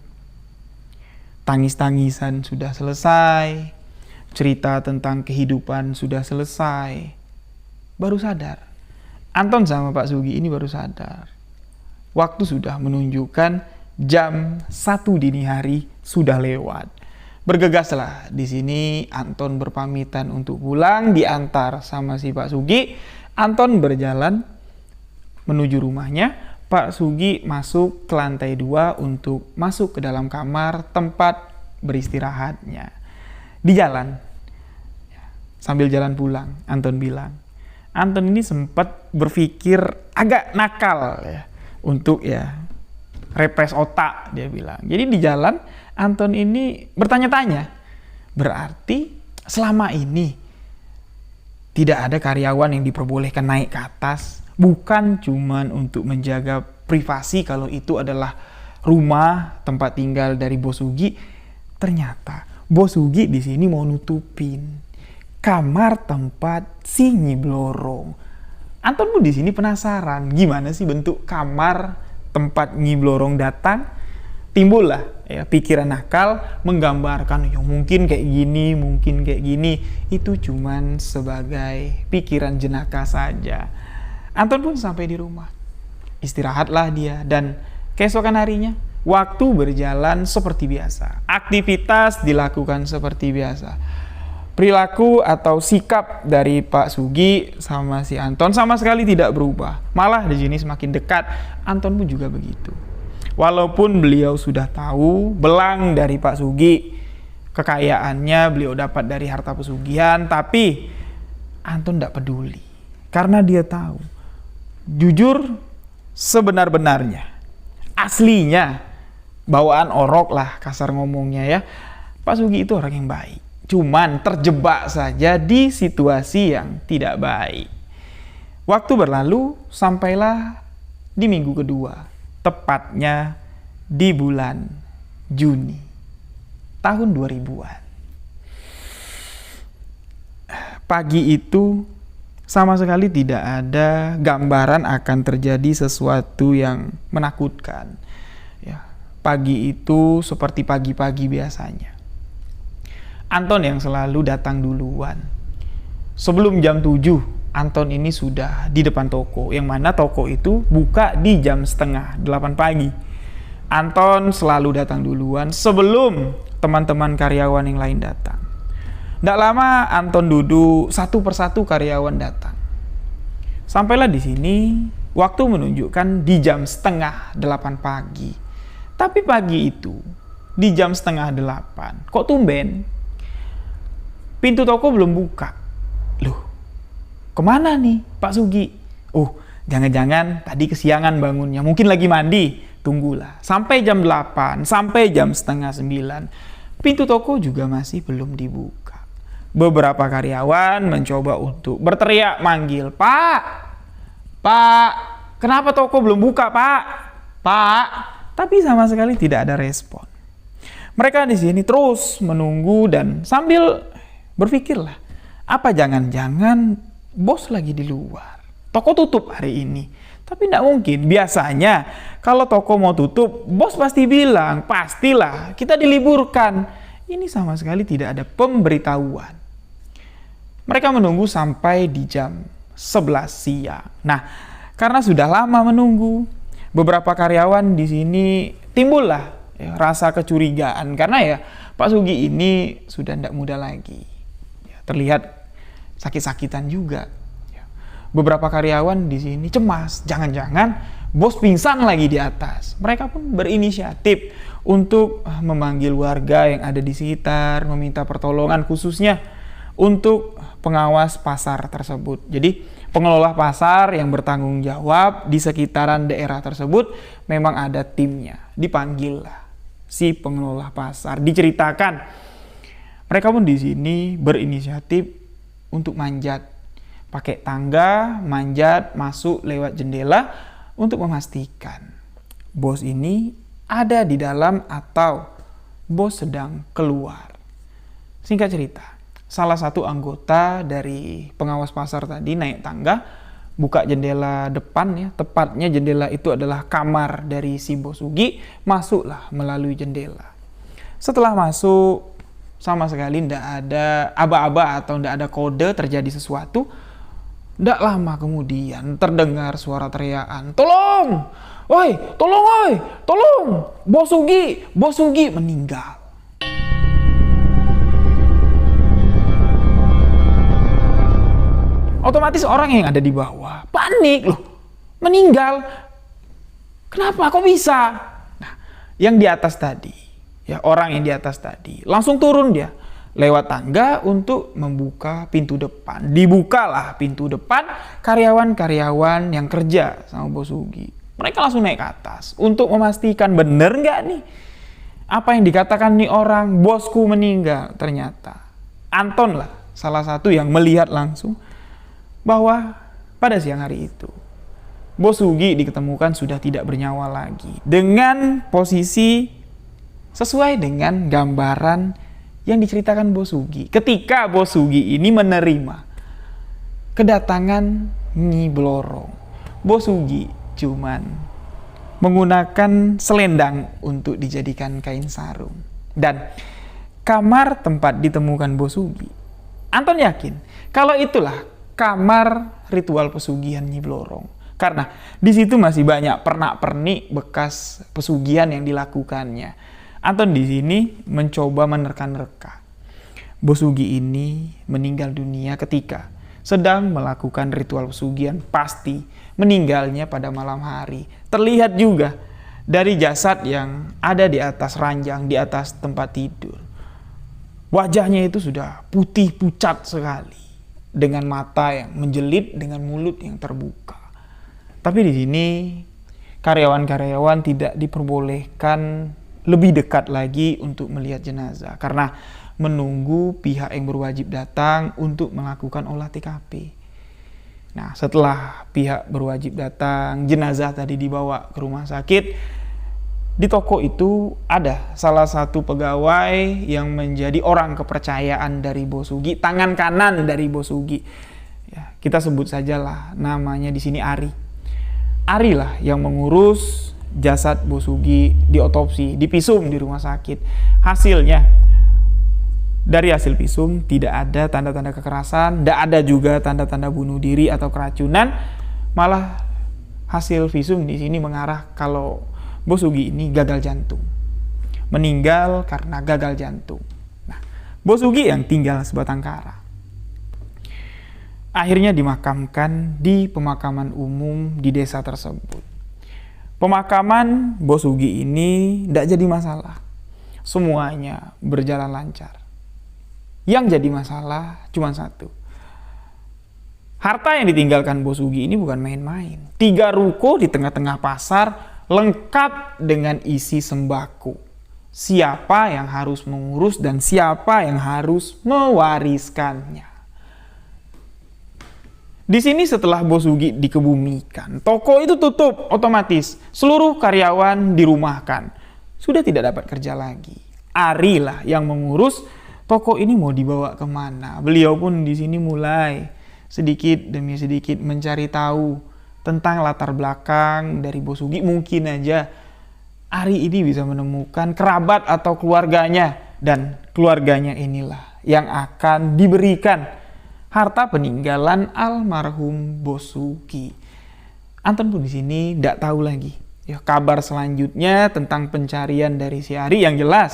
Tangis-tangisan sudah selesai, cerita tentang kehidupan sudah selesai. Baru sadar, Anton sama Pak Sugi ini baru sadar. Waktu sudah menunjukkan jam 1 dini hari sudah lewat. Bergegaslah di sini Anton berpamitan untuk pulang, diantar sama si Pak Sugi. Anton berjalan menuju rumahnya. Pak Sugi masuk ke lantai 2 untuk masuk ke dalam kamar tempat beristirahatnya. Di jalan, sambil jalan pulang, Anton bilang, Anton ini sempat berpikir agak nakal ya, untuk repres otak, dia bilang. Jadi di jalan Anton ini bertanya-tanya, berarti selama ini tidak ada karyawan yang diperbolehkan naik ke atas, bukan cuman untuk menjaga privasi kalau itu adalah rumah tempat tinggal dari Bos Sugi. Ternyata Bos Sugi di sini mau nutupin kamar tempat si Nyi Blorong. Anton pun di sini penasaran, gimana sih bentuk kamar tempat Nyi Blorong datang. Timbullah pikiran nakal menggambarkan mungkin kayak gini, mungkin kayak gini. Itu cuman sebagai pikiran jenaka saja. Anton pun sampai di rumah. Istirahatlah dia, dan keesokan harinya waktu berjalan seperti biasa. Aktivitas dilakukan seperti biasa. Perilaku atau sikap dari Pak Sugi sama si Anton sama sekali tidak berubah. Malah di sini semakin dekat. Anton pun juga begitu. Walaupun beliau sudah tahu belang dari Pak Sugi, kekayaannya beliau dapat dari harta pesugihan, tapi Anton tidak peduli. Karena dia tahu, jujur sebenar-benarnya, aslinya, bawaan orok lah kasar ngomongnya ya, Pak Sugi itu orang yang baik. Cuman terjebak saja di situasi yang tidak baik. Waktu berlalu, sampailah di minggu kedua. Tepatnya di bulan Juni tahun 2000-an. Pagi itu sama sekali tidak ada gambaran akan terjadi sesuatu yang menakutkan. Ya, pagi itu seperti pagi-pagi biasanya. Anton yang selalu datang duluan. Sebelum jam 7, Anton ini sudah di depan toko, yang mana toko itu buka di jam setengah 8 pagi. Anton selalu datang duluan sebelum teman-teman karyawan yang lain datang. Tidak lama Anton duduk, satu persatu karyawan datang. Sampailah di sini, waktu menunjukkan di jam setengah 8 pagi. Tapi pagi itu, di jam setengah 8, kok tumben? Pintu toko belum buka. Loh, kemana nih Pak Sugi? Oh, jangan-jangan tadi kesiangan bangunnya, mungkin lagi mandi. Tunggulah, sampai jam 8, sampai jam setengah 9. Pintu toko juga masih belum dibuka. Beberapa karyawan mencoba untuk berteriak manggil, Pak, kenapa toko belum buka, Pak? Tapi sama sekali tidak ada respon. Mereka di sini terus menunggu dan sambil berpikirlah, apa jangan-jangan bos lagi di luar? Toko tutup hari ini. Tapi tidak mungkin. Biasanya kalau toko mau tutup, bos pasti bilang, pastilah kita diliburkan. Ini sama sekali tidak ada pemberitahuan. Mereka menunggu sampai di jam 11 siang. Nah, karena sudah lama menunggu, beberapa karyawan di sini timbullah rasa kecurigaan. Karena Pak Sugi ini sudah tidak muda lagi. Terlihat sakit-sakitan juga. Beberapa karyawan di sini cemas, jangan-jangan bos pingsan lagi di atas. Mereka pun berinisiatif untuk memanggil warga yang ada di sekitar, meminta pertolongan khususnya untuk pengawas pasar tersebut. Jadi pengelola pasar yang bertanggung jawab di sekitaran daerah tersebut memang ada timnya. Dipanggil lah si pengelola pasar, diceritakan. Mereka pun di sini berinisiatif untuk manjat. Pakai tangga, manjat, masuk lewat jendela untuk memastikan bos ini ada di dalam atau bos sedang keluar. Singkat cerita, salah satu anggota dari pengawas pasar tadi naik tangga, buka jendela depan ya, tepatnya jendela itu adalah kamar dari si Bos Ugi, masuklah melalui jendela. Setelah masuk, sama sekali tidak ada aba-aba atau tidak ada kode terjadi sesuatu. Tidak lama kemudian terdengar suara teriakan, "Tolong! Woi, tolong woi! Tolong! Bos Ugi meninggal." Otomatis orang yang ada di bawah panik loh. Meninggal. Kenapa? Kok bisa? Nah, yang di atas tadi, ya orang yang di atas tadi, langsung turun dia. Lewat tangga untuk membuka pintu depan. Dibukalah pintu depan, karyawan-karyawan yang kerja sama Bos Ugi. Mereka langsung naik ke atas untuk memastikan bener nggak nih apa yang dikatakan nih orang, bosku meninggal. Ternyata Anton lah salah satu yang melihat langsung bahwa pada siang hari itu Bos Ugi diketemukan sudah tidak bernyawa lagi dengan posisi sesuai dengan gambaran yang diceritakan Bos Ugi ketika Bos Ugi ini menerima kedatangan Nyi Blorong. Bos Ugi cuman menggunakan selendang untuk dijadikan kain sarung, dan kamar tempat ditemukan Bos Ugi, Anton yakin kalau itulah kamar ritual pesugihan Nyi Blorong, karena di situ masih banyak pernak-pernik bekas pesugihan yang dilakukannya. Anton di sini mencoba menerka-nerka. Bos Ugi ini meninggal dunia ketika sedang melakukan ritual pesugihan, pasti meninggalnya pada malam hari. Terlihat juga dari jasad yang ada di atas ranjang, di atas tempat tidur. Wajahnya itu sudah putih pucat sekali, dengan mata yang menjelit, dengan mulut yang terbuka. Tapi di sini karyawan-karyawan tidak diperbolehkan lebih dekat lagi untuk melihat jenazah karena menunggu pihak yang berwajib datang untuk melakukan olah TKP. Nah, setelah pihak berwajib datang, jenazah tadi dibawa ke rumah sakit. Di toko itu ada salah satu pegawai yang menjadi orang kepercayaan dari Bos Ugi, tangan kanan dari Bos Ugi. Ya, kita sebut sajalah namanya di sini Ari. Ari lah yang mengurus jasad Bos Ugi, diotopsi, dipisum di rumah sakit. Hasilnya, dari hasil visum tidak ada tanda-tanda kekerasan, tidak ada juga tanda-tanda bunuh diri atau keracunan. Malah hasil visum di sini mengarah kalau Bos Ugi ini gagal jantung. Meninggal karena gagal jantung. Nah, Bos Ugi yang tinggal sebatang kara akhirnya dimakamkan di pemakaman umum di desa tersebut. Pemakaman Bos Ugi ini tidak jadi masalah. Semuanya berjalan lancar. Yang jadi masalah cuma satu. Harta yang ditinggalkan Bos Ugi ini bukan main-main. 3 ruko di tengah-tengah pasar, lengkap dengan isi sembako. Siapa yang harus mengurus dan siapa yang harus mewariskannya. Di sini setelah Bos Ugi dikebumikan, toko itu tutup otomatis. Seluruh karyawan dirumahkan. Sudah tidak dapat kerja lagi. Ari lah yang mengurus toko ini mau dibawa kemana. Beliau pun di sini mulai sedikit demi sedikit mencari tahu tentang latar belakang dari Bos Ugi. Mungkin aja Ari ini bisa menemukan kerabat atau keluarganya, dan keluarganya inilah yang akan diberikan harta peninggalan almarhum Bos Ugi. Anton pun di sini tidak tahu lagi ya kabar selanjutnya tentang pencarian dari si Ari. Yang jelas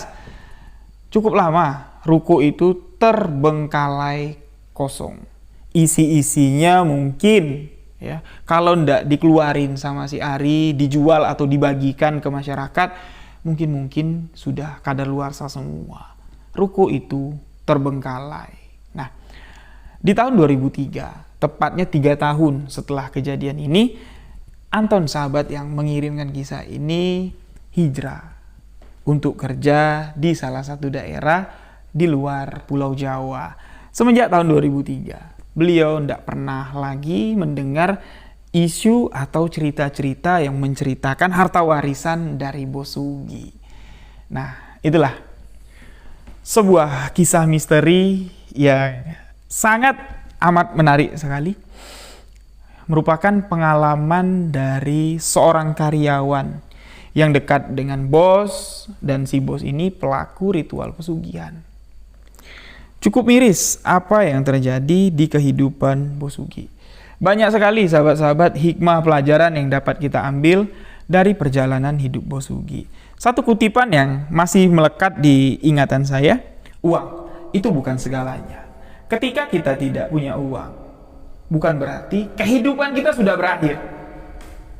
cukup lama ruko itu terbengkalai kosong. Isi-isinya mungkin ya kalau ndak dikeluarin sama si Ari, dijual atau dibagikan ke masyarakat, mungkin sudah kadaluarsa semua. Ruko itu terbengkalai. Nah, di tahun 2003, tepatnya 3 tahun setelah kejadian ini, Anton sahabat yang mengirimkan kisah ini hijrah untuk kerja di salah satu daerah di luar Pulau Jawa. Semenjak tahun 2003, beliau tidak pernah lagi mendengar isu atau cerita-cerita yang menceritakan harta warisan dari Bos Ugi. Nah, itulah sebuah kisah misteri yang sangat amat menarik sekali. Merupakan pengalaman dari seorang karyawan yang dekat dengan bos, dan si bos ini pelaku ritual pesugihan. Cukup miris apa yang terjadi di kehidupan Bos Sugi. Banyak sekali sahabat-sahabat hikmah pelajaran yang dapat kita ambil dari perjalanan hidup Bos Sugi. Satu kutipan yang masih melekat di ingatan saya, uang itu bukan segalanya. Ketika kita tidak punya uang, bukan berarti kehidupan kita sudah berakhir.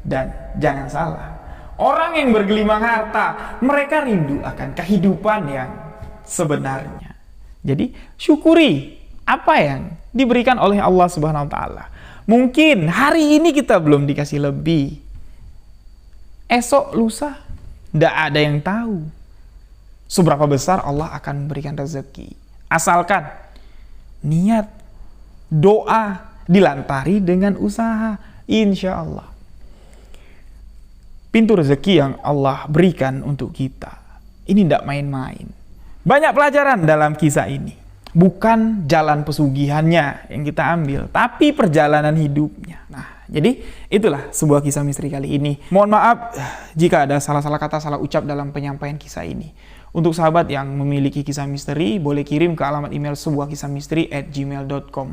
Dan jangan salah, orang yang bergelimang harta, mereka rindu akan kehidupan yang sebenarnya. Jadi syukuri apa yang diberikan oleh Allah Subhanahu wa taala. Mungkin hari ini kita belum dikasih lebih, esok lusa tidak ada yang tahu seberapa besar Allah akan memberikan rezeki. Asalkan niat, doa dilantari dengan usaha, insya Allah pintu rezeki yang Allah berikan untuk kita ini tidak main-main. Banyak pelajaran dalam kisah ini. Bukan jalan pesugihannya yang kita ambil, tapi perjalanan hidupnya. Nah, jadi itulah sebuah kisah misteri kali ini. Mohon maaf jika ada salah-salah kata, salah ucap dalam penyampaian kisah ini. Untuk sahabat yang memiliki kisah misteri, boleh kirim ke alamat email sebuahkisahmisteri@gmail.com.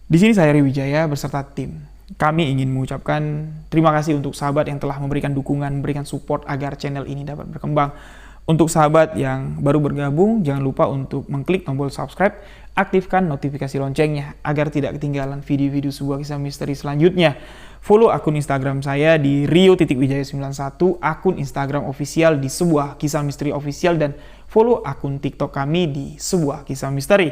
Di sini saya Ri Wijaya beserta tim. Kami ingin mengucapkan terima kasih untuk sahabat yang telah memberikan dukungan, memberikan support agar channel ini dapat berkembang. Untuk sahabat yang baru bergabung, jangan lupa untuk mengklik tombol subscribe, aktifkan notifikasi loncengnya agar tidak ketinggalan video-video sebuah kisah misteri selanjutnya. Follow akun Instagram saya di rio.wijaya91, akun Instagram official di sebuah kisah misteri official, dan follow akun TikTok kami di sebuah kisah misteri.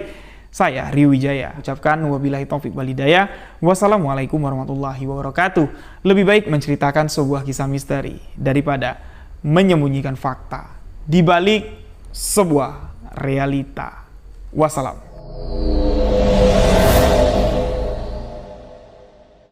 Saya Rio Wijaya ucapkan wabillahi taufik wal hidayah. Wassalamualaikum warahmatullahi wabarakatuh. Lebih baik menceritakan sebuah kisah misteri daripada menyembunyikan fakta di balik sebuah realita. Wassalam.